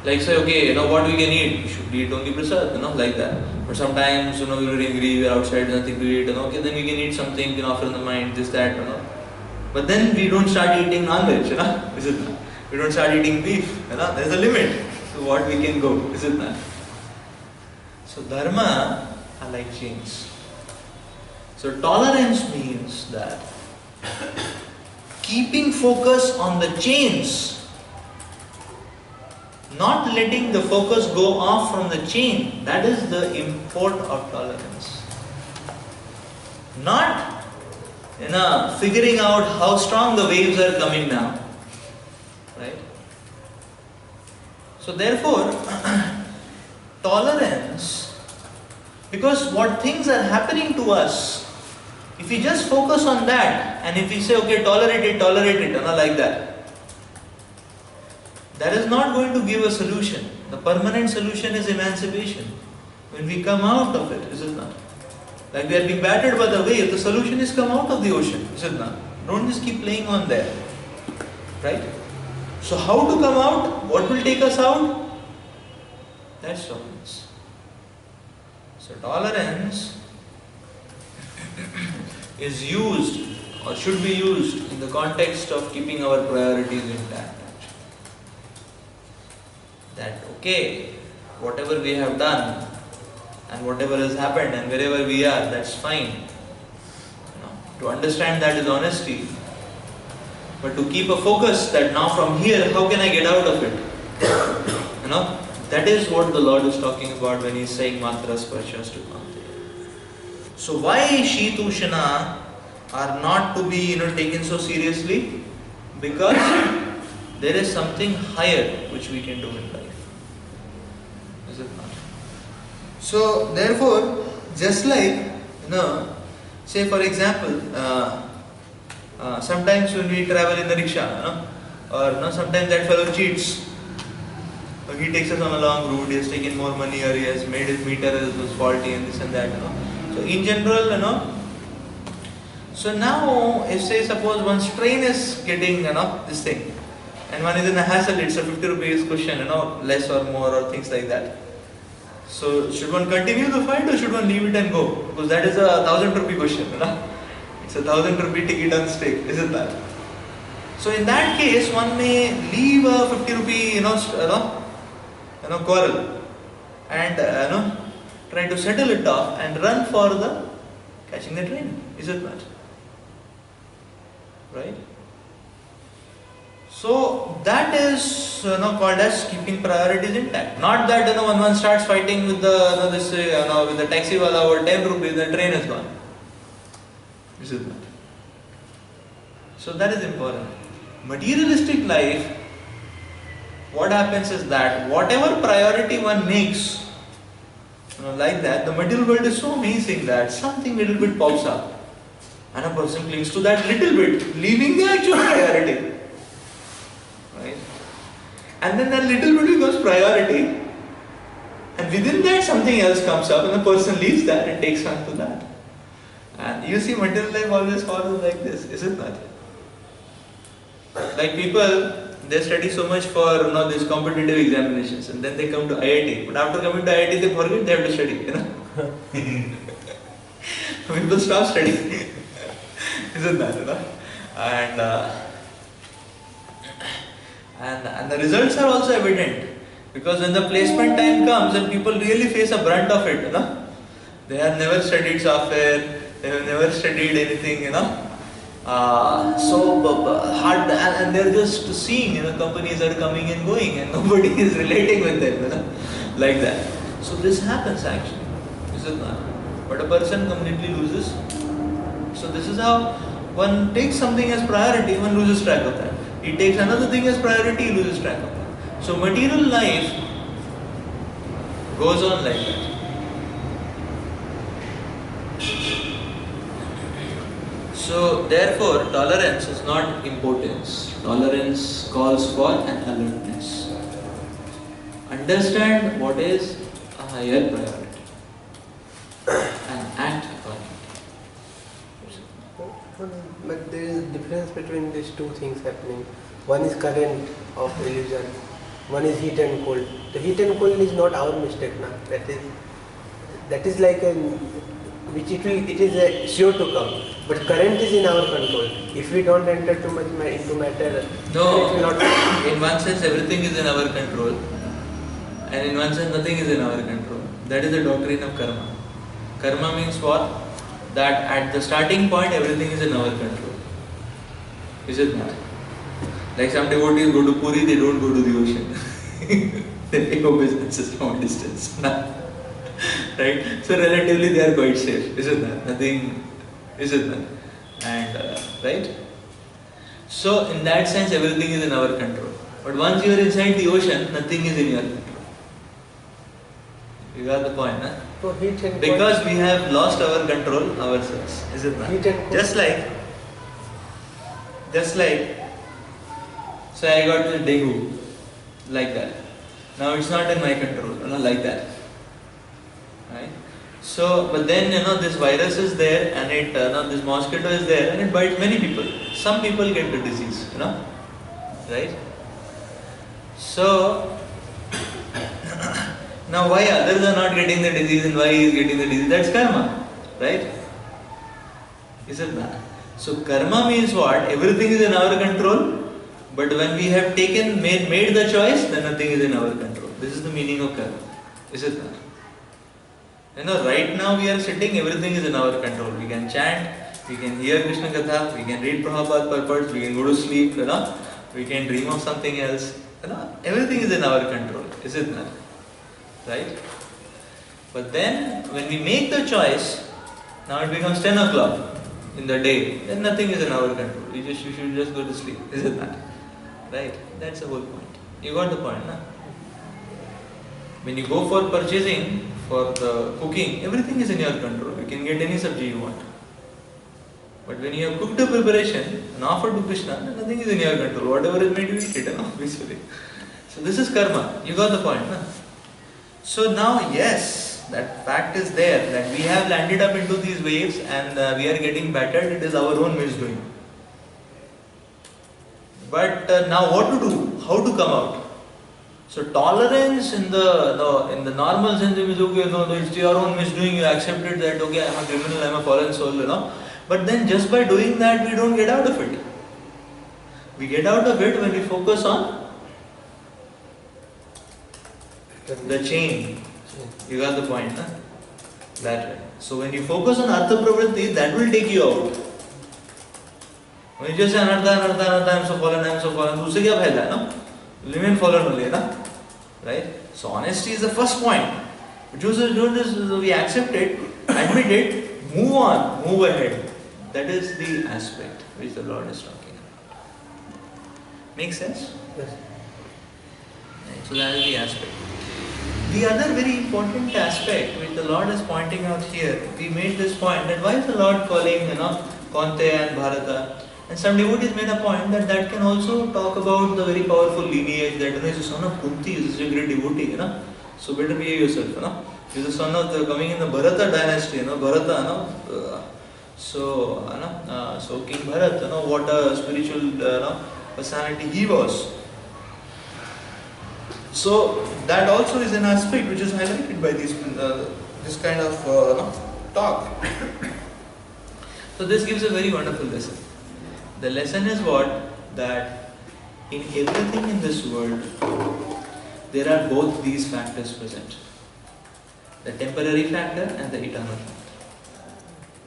Like say, okay, what we can eat? We should eat only prasad, like that. But sometimes, we are hungry, we are outside, nothing to eat, okay, then we can eat something, offer in the mind, this, that, But then we don't start eating non-veg, Is it not? We don't start eating beef, There is a limit to what we can go, is it not? So dharma are like chains. So tolerance means that keeping focus on the chains, not letting the focus go off from the chain, that is the import of tolerance. Not figuring out how strong the waves are coming now. Right? So therefore, tolerance, because what things are happening to us, if we just focus on that and if we say, okay, tolerate it, like that is not going to give a solution. The permanent solution is emancipation. When we come out of it, is it not? Like we are being battered by the wave, the solution is come out of the ocean, is it not? Don't just keep playing on there. Right? So how to come out? What will take us out? That's tolerance. So tolerance is used or should be used in the context of keeping our priorities intact. That okay, whatever we have done and whatever has happened and wherever we are, that's fine. To understand that is honesty. But to keep a focus that now from here, how can I get out of it? That is what the Lord is talking about when He is saying Matra Sparshas to Kante. So why Shitushana are not to be taken so seriously? Because there is something higher which we can do in life. Is it not? So therefore, just like, say for example, sometimes when we travel in the rickshaw, or sometimes that fellow cheats. So he takes us on a long route, he has taken more money or he has made his meter as faulty and this and that. So in general, so now if say suppose one's train is getting this thing and one is in a hassle, it's a 50 rupees question, less or more or things like that. So should one continue the fight or should one leave it and go? Because that is a 1,000 rupee question, It's a 1,000 rupee ticket on stake, isn't that? So in that case, one may leave a 50 rupee, quarrel and try to settle it off and run for the catching the train, is it not? Right? So that is called as keeping priorities intact. Not that when one starts fighting with the with the taxi wala over 10 rupees, the train is gone. Is it not? So that is important. Materialistic life, what happens is that whatever priority one makes, like that, the material world is so amazing that something little bit pops up and a person clings to that little bit, leaving the actual priority. Right? And then that little bit becomes priority, and within that something else comes up and the person leaves that and takes on to that. And you see material life always follows like this, is it not? Like people, they study so much for these competitive examinations, and then they come to IIT. But after coming to IIT, they forget they have to study. People stop studying. Isn't that? And the results are also evident, because when the placement time comes and people really face a brunt of it, they have never studied software, they have never studied anything, so hard, and they're just seeing, companies are coming and going, and nobody is relating with them, like that. So this happens actually, isn't that? But a person completely loses. So this is how one takes something as priority, one loses track of that. He takes another thing as priority, he loses track of that. So material life goes on like that. So therefore, tolerance is not impotence. Tolerance calls for an alertness. Understand what is a higher priority and act accordingly. But there is a difference between these two things happening. One is current of illusion, one is heat and cold. The heat and cold is not our mistake, na? That is like it is sure to come. But current is in our control. If we don't enter too much into matter, No, it will not. in one sense everything is in our control, and in one sense nothing is in our control. That is the doctrine of karma. Karma means what? That at the starting point everything is in our control. Is it not? Like some devotees go to Puri, they don't go to the ocean. They take up businesses from a distance. Right? So relatively they are quite safe. Is it not? Nothing. Is it not? And right? So in that sense everything is in our control. But once you are inside the ocean, nothing is in your control. You got the point, huh? So heat and Because cold, we have lost our control ourselves, is it not? heat and cold. Just like, say I got the dengue, like that. Now it's not in my control, like that. Right? So, but then this virus is there, and it this mosquito is there, and it bites many people. Some people get the disease, right? So now why others are not getting the disease and why he is getting the disease? That's karma, right? Is it not? So karma means what? Everything is in our control, but when we have made the choice, then nothing is in our control. This is the meaning of karma. Is it not? Right now we are sitting, everything is in our control. We can chant, we can hear Krishna Katha, we can read Prabhupada purports, we can go to sleep, we can dream of something else. Everything is in our control. Is it not? Right? But then when we make the choice, now it becomes 10 o'clock in the day, then nothing is in our control. You should just go to sleep. Is it not? Right? That's the whole point. You got the point, na? When you go for purchasing, for the cooking, everything is in your control. You can get any sabji you want. But when you have cooked a preparation and offered to Krishna, then nothing is in your control. Whatever is made, you eat it, obviously. So this is karma. You got the point, na? So now, yes, that fact is there that we have landed up into these waves and we are getting battered. It is our own misdoing. But now what to do? How to come out? So tolerance in the normal sense is okay. No, it's your own misdoing. You accepted that. Okay, I am a criminal. I am a fallen soul. But then just by doing that, we don't get out of it. We get out of it when we focus on the chain. You got the point, huh? That way. So when you focus on Artha Pravritti, that will take you out. When you just say Anartha, I am so fallen, usse kya fayda hai, no? You remain fallen only, na? Right? So honesty is the first point. We accept it, admit it, move on, move ahead. That is the aspect which the Lord is talking about. Make sense? Yes. Right, so that is the aspect. The other very important aspect which the Lord is pointing out here, we made this point that why is the Lord calling, Kaunteya and Bharata? And some devotees made a point that can also talk about the very powerful lineage that is the son of Kunti, is such a great devotee, so better behave yourself, He is the son of coming in the Bharata dynasty, Bharata, so King Bharat, what a spiritual personality he was. So that also is an aspect which is highlighted by this kind of talk. So this gives a very wonderful lesson. The lesson is what? That in everything in this world, there are both these factors present. The temporary factor and the eternal factor.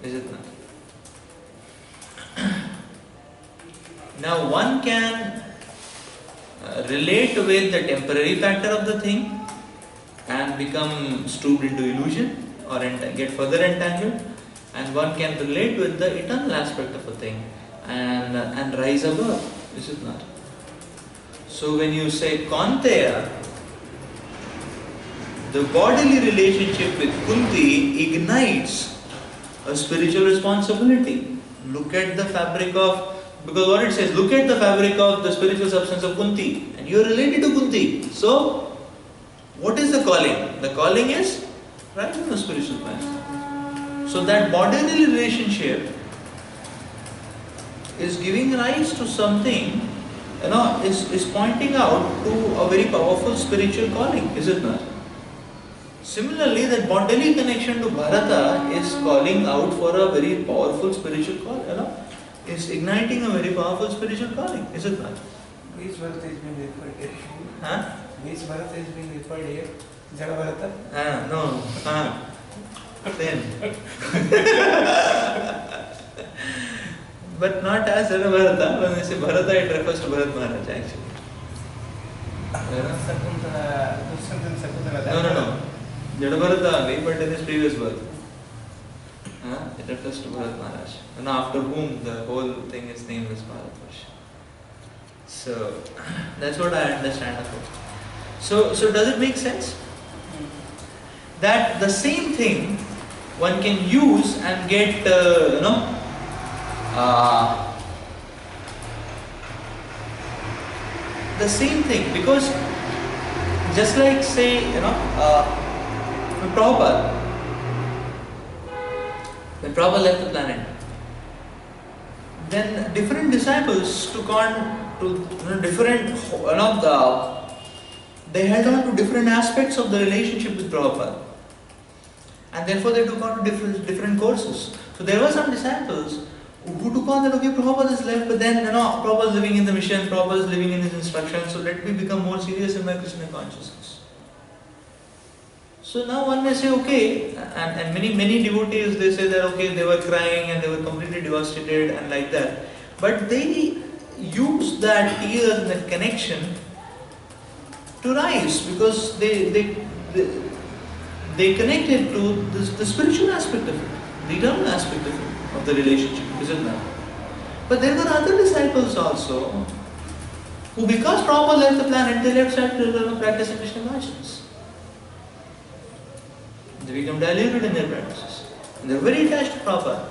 Is it not? Now one can relate with the temporary factor of the thing and become stooped into illusion or get further entangled, and one can relate with the eternal aspect of a thing and rise above. Is it not? So when you say Kaunteya, the bodily relationship with Kunti ignites a spiritual responsibility. Look at the fabric of, because what it says, look at the fabric of the spiritual substance of Kunti, and you are related to Kunti. So, what is the calling? The calling is right in the spiritual plane. So that bodily relationship is giving rise to something, is pointing out to a very powerful spiritual calling, is it not? Similarly, that bodily connection to Bharata is calling out for a very powerful spiritual call, is igniting a very powerful spiritual calling, is it not? Which Bharata is being referred here? Huh? Which Bharata is being referred here? Jada Bharata? No. Then. But not as Jada Bharata. When they say Bharata, it refers to Bharat Maharaj actually. No. Jada Bharata only, but in his previous birth. It refers to Bharat Maharaj. And after whom the whole thing is named as Bharatvarsha. So that's what I understand of it. So does it make sense? That the same thing one can use and get, the same thing, because just like say, Prabhupada, when Prabhupada left the planet, then different disciples took on to different, they held on to different aspects of the relationship with Prabhupada, and therefore they took on to different courses. So there were some disciples who took on that, okay, Prabhupada is left, but then Prabhupada is living in the mission, Prabhupada is living in his instructions, so let me become more serious in my Krishna consciousness. So now one may say, okay, and many devotees, they say that, okay, they were crying and they were completely devastated and like that. But they use that tear and that connection to rise, because they connected to the spiritual aspect of it, the eternal aspect of it, of the relationship, isn't that? But there were other disciples also who, because Prabhupada left the planet, they left to practice Krishna consciousness. They become diluted in their practices. And they were very attached to Prabhupada.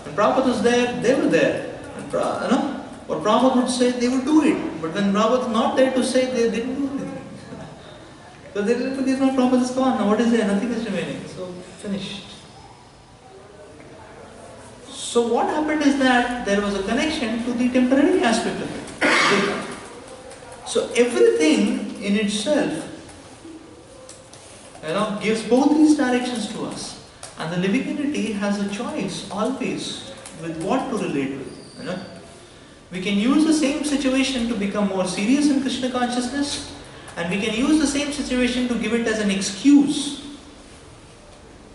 When Prabhupada was there, they were there. And what Prabhupada would say, they would do it. But when Prabhupada was not there to say, they didn't do anything. So they didn't forget, no, Prabhupada is gone. Now what is there? Nothing is remaining. So finished. So what happened is that there was a connection to the temporary aspect of it. So everything in itself, gives both these directions to us. And the living entity has a choice always with what to relate with. We can use the same situation to become more serious in Krishna consciousness, and we can use the same situation to give it as an excuse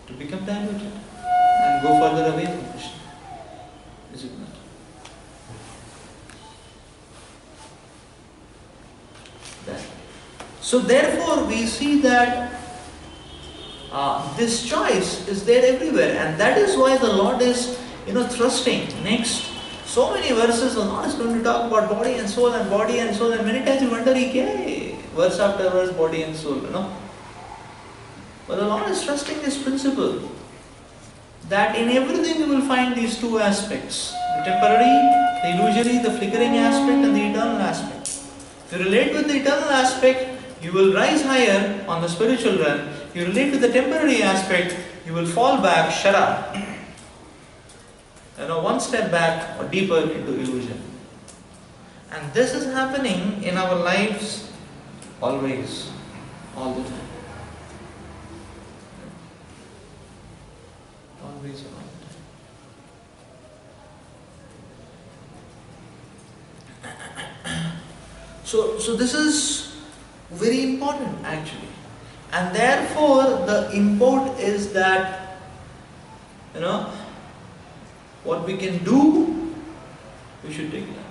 to become diluted and go further away from Krishna. Is it not? So therefore we see that this choice is there everywhere, and that is why the Lord is thrusting next so many verses. The Lord is going to talk about body and soul, and body and soul, and many times you wonder, verse after verse, body and soul, But the Lord is trusting this principle that in everything you will find these two aspects: the temporary, the illusory, the flickering aspect, and the eternal aspect. If you relate with the eternal aspect, you will rise higher on the spiritual realm. If you relate with the temporary aspect, you will fall back, shara, one step back or deeper into illusion. And this is happening in our lives always, all the time. Always and all the time. So this is very important actually. And therefore the import is that, what we can do, we should take that.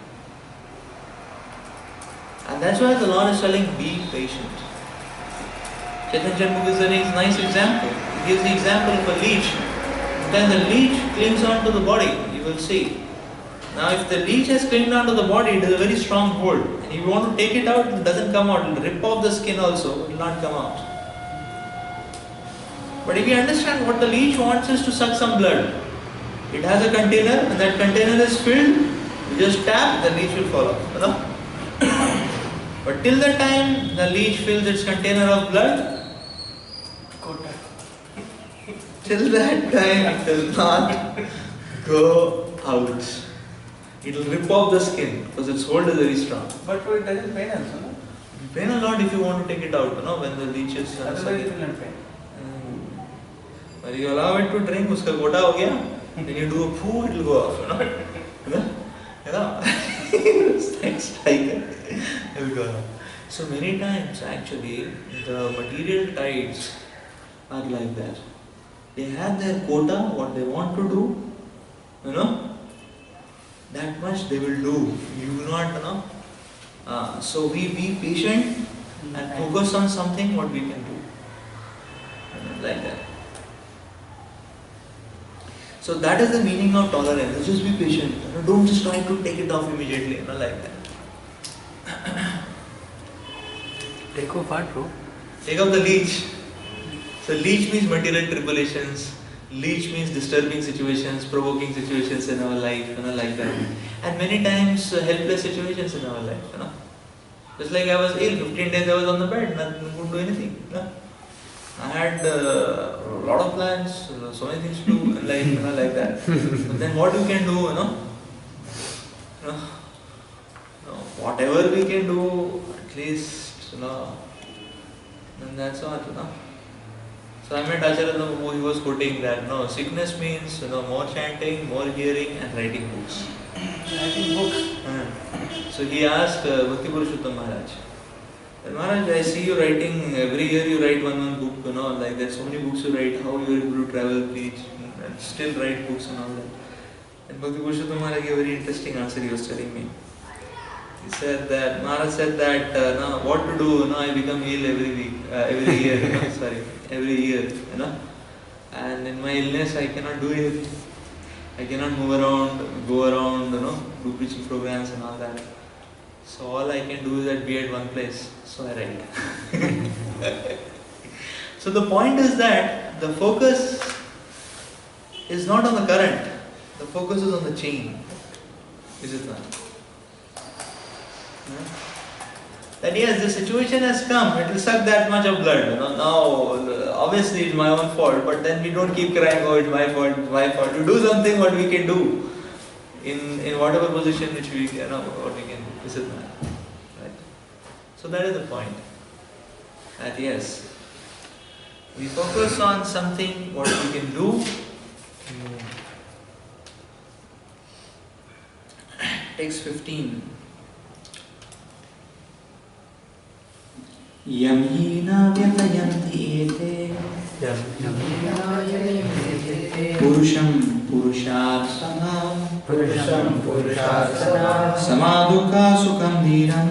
And that's why the Lord is telling, be patient. Chaitanya Chandra gives a nice example. He gives the example of a leech. Then the leech clings onto the body, you will see. Now if the leech has clinged onto the body, it is a very strong hold. And if you want to take it out, it doesn't come out. It will rip off the skin also, it will not come out. But if you understand what the leech wants is to suck some blood. It has a container, and that container is filled, you just tap, the leech will fall off. But till the time the leech fills its container of blood, till that time it will not go out. It will rip off the skin because its hold is very strong. But it doesn't pain also, no? It pain a lot if you want to take it out, when the leech is. Otherwise it will not pain. When you allow it to drink, uska gota ho gaya. Then you do a poo, it will go off. It's like it will go off. So many times actually the material tides are like that. They have their quota, what they want to do, that much they will do. You will not, so we be patient and focus on something what we can do. Like that. So that is the meaning of tolerance. Just be patient. Don't just try to take it off immediately, like that. Take off what, bro? Take off the leech. So leech means material tribulations. Leech means disturbing situations, provoking situations in our life, like that. And many times helpless situations in our life, Just like I was ill, 15 days I was on the bed, couldn't do anything. I had a lot of plans, so many things to do in life, like that. But then what you can do, whatever we can do, at least, then that's all, So I met Acharya Prabhu, he was quoting that, sickness means, more chanting, more hearing and writing books. Writing books. So he asked Bhakti Purushottam Maharaj, Maharaj, I see you writing, every year you write one book, like that, so many books you write, how you are able to travel, preach, and still write books and all that. And Bhakti Purushottam Maharaj gave a very interesting answer he was telling me. He said that, Maharaj said that, what to do, I become ill every year, every year, and in my illness I cannot do anything. I cannot move around, go around, do preaching programs and all that. So all I can do is that be at one place. So I write. So the point is that the focus is not on the current. The focus is on the chain. Is it not? That yes, the situation has come, it will suck that much of blood. Now, obviously it's my own fault, but then we don't keep crying, oh, it's my fault, it's my fault. To do something what we can do in whatever position which we what we can do. Is it not? Right? So that is the point. That yes, we focus on something what we can do. Takes 15. Yamhina vyatayanti ete Purusham Purusharsanam Samadhuka Sukham Dhiram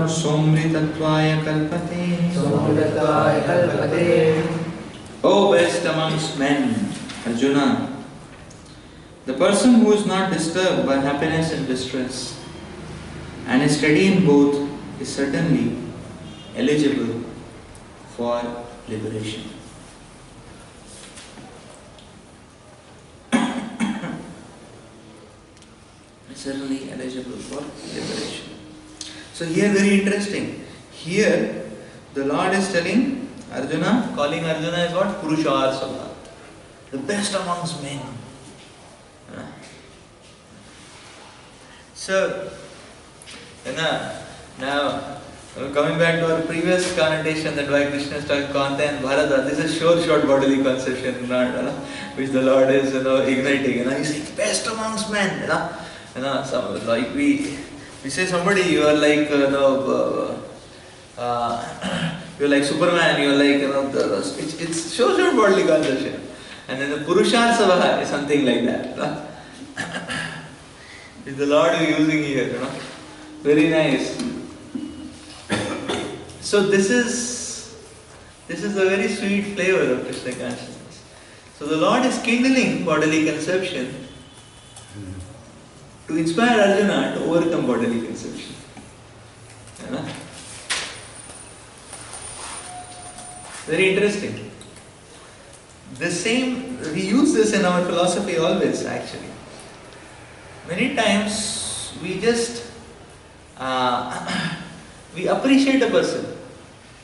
Somritatvaya Kalpate O best amongst men, Arjuna, the person who is not disturbed by happiness and distress and is steady in both is certainly eligible for liberation. Certainly eligible for liberation. So here very interesting. Here the Lord is telling Arjuna, calling Arjuna as what? Purusharsa, the best amongst men. So, now coming back to our previous connotation that why Krishna is talking Kanta and Bharata, this is short bodily conception, which the Lord is igniting. He's saying best amongst men. Some, like we say somebody you are like you're like Superman, you're like it's short bodily conception. And then the Purusharsavaha is something like that. It's the Lord who is using here, Very nice. So this is a very sweet flavor of Krishna consciousness. So the Lord is kindling bodily conception to inspire Arjuna to overcome bodily conception. Very interesting. The same, we use this in our philosophy always actually. Many times we just we appreciate a person.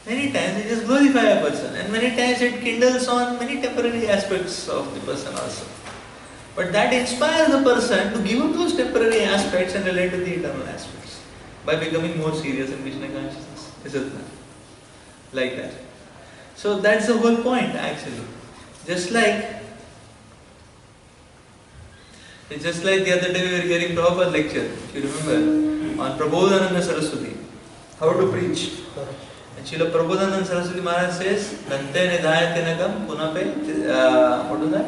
Many times we just glorify a person, and many times it kindles on many temporary aspects of the person also. But that inspires the person to give up those temporary aspects and relate to the eternal aspects by becoming more serious in Krishna consciousness. Is it not? Like that. So that's the whole point actually. Just like the other day we were hearing Prabhupada's lecture, if you remember, on Prabodhananda Saraswati, how to preach. And Srila Prabodhananda Saraswati Maharaj says, Dante Nidhayatinakam Punape, what was that?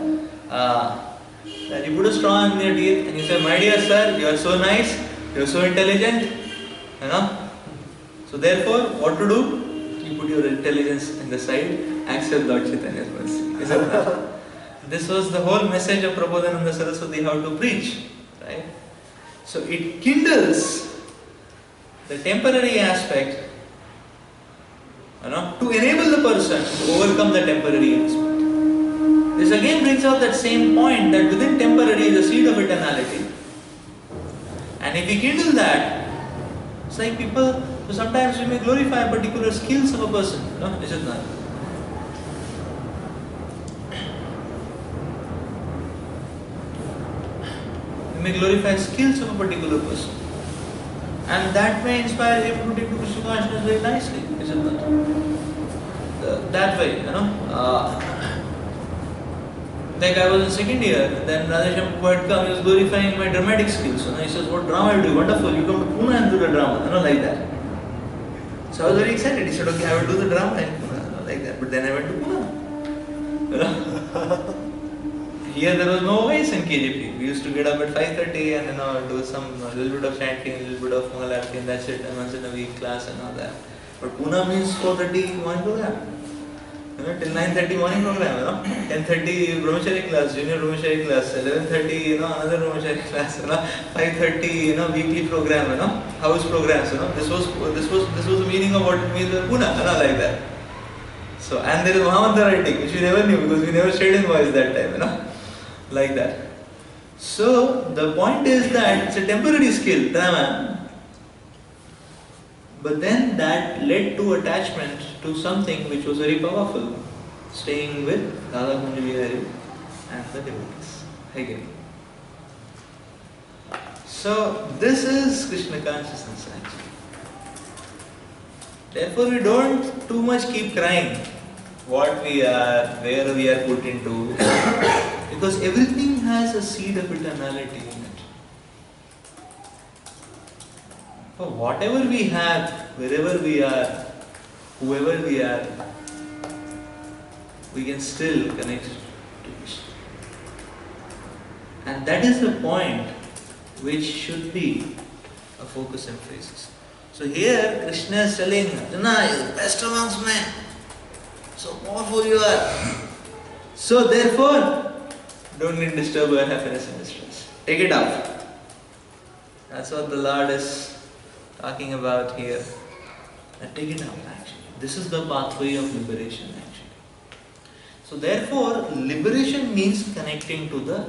That you put a straw in your teeth and you say, my dear sir, you are so nice, you are so intelligent, So therefore, what to do? You put your intelligence in the side, accept Lord Chaitanya's mercy. Is that right? This was the whole message of Prabodhananda Saraswati, how to preach, right? So it kindles the temporary aspect, to enable the person to overcome the temporary aspect. This again brings out that same point that within temporary is the seed of eternality. And if we kindle that, it's like people, so sometimes we may glorify particular skills of a person, is it not? May glorify skills of a particular person, and that may inspire him to take to Krishna consciousness very nicely, is it not? That way, like I was in second year, then Radhesham had come, he was glorifying my dramatic skills. He says, what drama you do? Wonderful, you come to Pune and do the drama, like that. So I was very excited. He said, okay, I will do the drama in Pune, like that. But then I went to Pune. Here there was no voice in KGP. We used to get up at 5:30 and do some little bit of chanting, a little bit of Mangalarti, and that's it. And once in a week class and all that. But Pune means 4:30 morning program. Till 9:30 morning program. 10:30 brahmachari class, junior brahmachari class. 11:30 another brahmachari class. 5:30 weekly program. House programs. This was the meaning of what it means in Pune. Like that. So and there is Mahamantra writing, which we never knew because we never stayed in voice that time. Like that. So the point is that it's a temporary skill, drama, but then that led to attachment to something which was very powerful, staying with Radha Kunja Vihari and the devotees. Again. So this is Krishna consciousness actually. Therefore we don't too much keep crying what we are, where we are put into, because everything has a seed of eternality in it. For whatever we have, wherever we are, whoever we are, we can still connect to Krishna. And that is the point which should be a focus emphasis. So here Krishna is telling, Arjuna, you are the best amongst men. So powerful you are. So therefore, don't get disturbed by happiness and distress. Take it out. That's what the Lord is talking about here. And take it out actually. This is the pathway of liberation actually. So therefore, liberation means connecting to the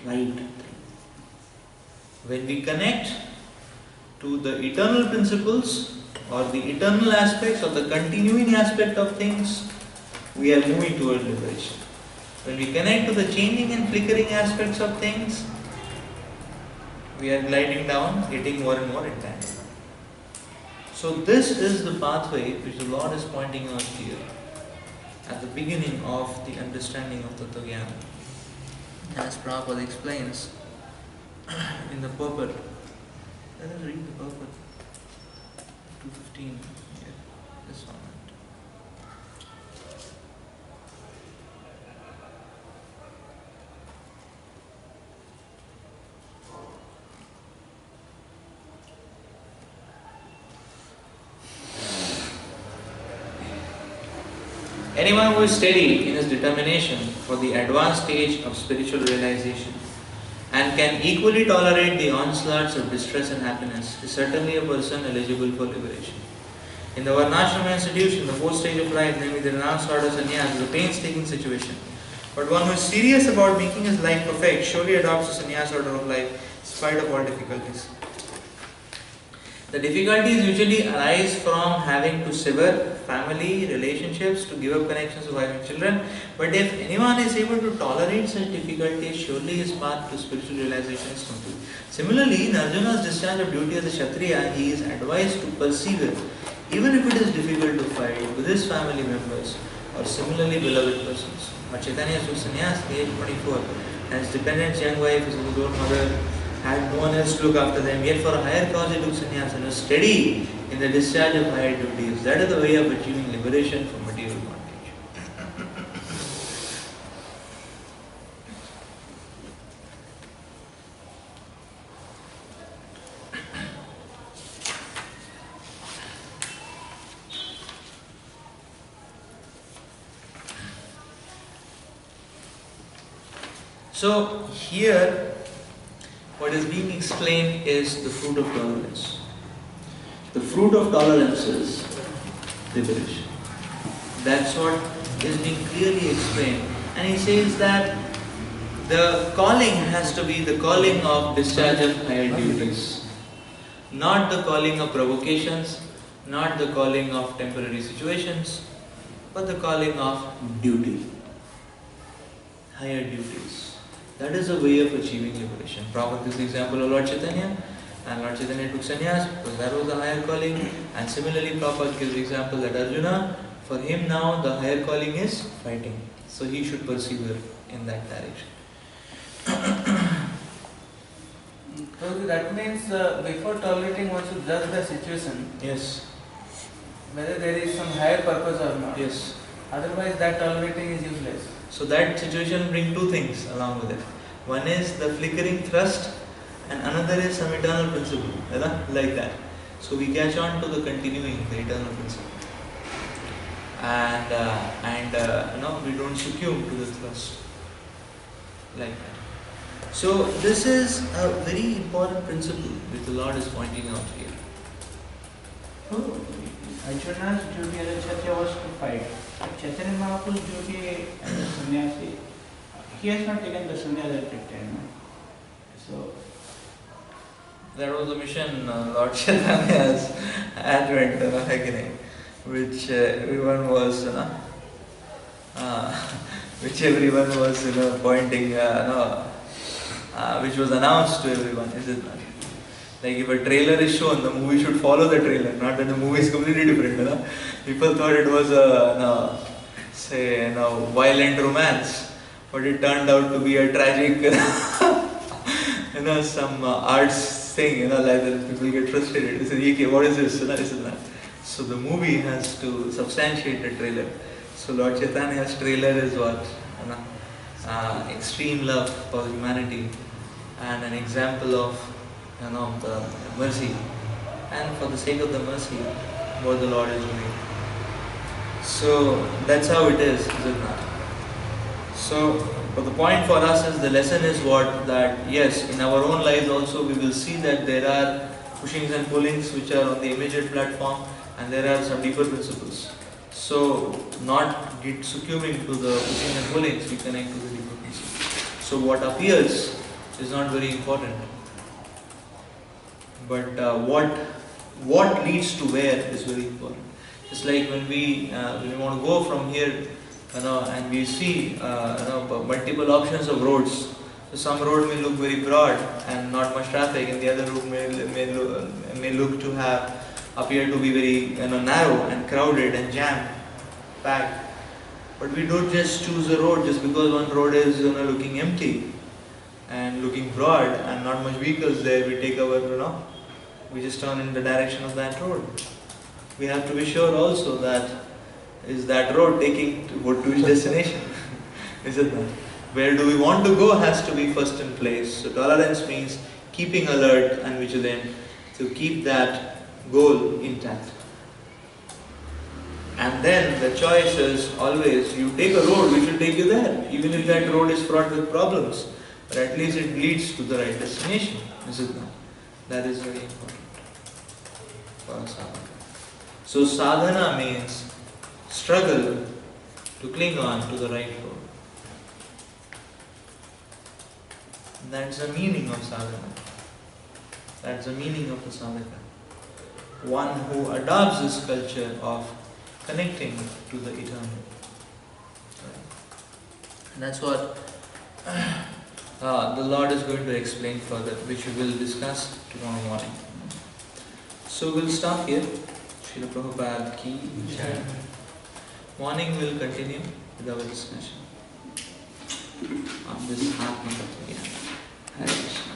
right thing. When we connect to the eternal principles or the eternal aspects or the continuing aspect of things, we are moving towards liberation. When we connect to the changing and flickering aspects of things, we are gliding down, getting more and more entangled. So this is the pathway which the Lord is pointing out here at the beginning of the understanding of Tattva Jnana. As Prabhupada explains in the purport, let us read the purport, 215 here, this one. Anyone who is steady in his determination for the advanced stage of spiritual realization and can equally tolerate the onslaughts of distress and happiness is certainly a person eligible for liberation. In the Varnashrama institution, the fourth stage of life, namely the renounced order sannyas, is a painstaking situation. But one who is serious about making his life perfect surely adopts the sannyas order of life in spite of all difficulties. The difficulties usually arise from having to sever family relationships, to give up connections with wife and children. But if anyone is able to tolerate such difficulties, surely his path to spiritual realization is complete. Similarly, in Arjuna's discharge of duty as a Kshatriya, he is advised to persevere, even if it is difficult to fight with his family members or similarly beloved persons. But Chaitanya took sannyas at the age of 24, and his dependent young wife, his own mother, had no one else to look after them, yet for a higher cause he took sannyas and was steady in the discharge of higher duties. That is the way of achieving liberation from material bondage. So here what is being explained is the fruit of tolerance. The fruit of tolerance is liberation. That's what is being clearly explained. And he says that the calling has to be the calling of discharge of higher duties. Not the calling of provocations, not the calling of temporary situations, but the calling of duty. Higher duties. That is a way of achieving liberation. Prabhupada gives the example of Lord Chaitanya, and Lord Chaitanya took sannyas because that was the higher calling. And similarly, Prabhupada gives the example that Arjuna, for him now the higher calling is fighting. So he should persevere in that direction. So that means before tolerating one should judge the situation. Yes. Whether there is some higher purpose or not. Yes. Otherwise that tolerating is useless. So that situation brings two things along with it. One is the flickering thrust, and another is some eternal principle, like that. So we catch on to the continuing, the eternal principle, and we don't succumb to the thrust, like that. So this is a very important principle which the Lord is pointing out here. So Arjuna's duty as a Kshatriya was to fight. Chaitanya Mahaprabhu's duty as a sannyasi, he has not taken the sannyas at that time. So That was the mission Lord Chaitanya's advent, which everyone was, pointing, which was announced to everyone, is it not? Like if a trailer is shown, the movie should follow the trailer, not that the movie is completely different. People thought it was a, violent romance, but it turned out to be a tragic, some arts thing, like that people get frustrated. They say, okay, what is this? This is that. So the movie has to substantiate the trailer. So Lord Chaitanya's trailer is what? Extreme love for humanity and an example of the mercy, and for the sake of the mercy, what the Lord is doing. So that's how it is it not? So, but the point for us is, the lesson is what? That yes, in our own lives also we will see that there are pushings and pullings which are on the immediate platform, and there are some deeper principles. So, not succumbing to the pushing and pullings, we connect to the deeper principles. So, what appears is not very important. But what leads to where is very important. It's like when we want to go from here, and we see multiple options of roads. So some road may look very broad and not much traffic, and the other road may look to appear to be very narrow and crowded and jammed, packed. But we don't just choose a road just because one road is looking empty and looking broad and not much vehicles there. We take our we just turn in the direction of that road. We have to be sure also that is that road taking to which destination? Is it that? Where do we want to go has to be first in place. So tolerance means keeping alert and vigilant to keep that goal intact. And then the choice is always, you take a road which will take you there, even if that road is fraught with problems, but at least it leads to the right destination, is it not? That is very important for sadhana. So sadhana means struggle to cling on to the right road. That's the meaning of sadhana. That's the meaning of the sadhaka. One who adopts this culture of connecting to the eternal. And that's what the Lord is going to explain further, which we will discuss tomorrow morning. So we'll stop here. Srila Prabhupada ki jai. Morning we'll continue with our discussion on this Atma Tattva. Hare Krishna.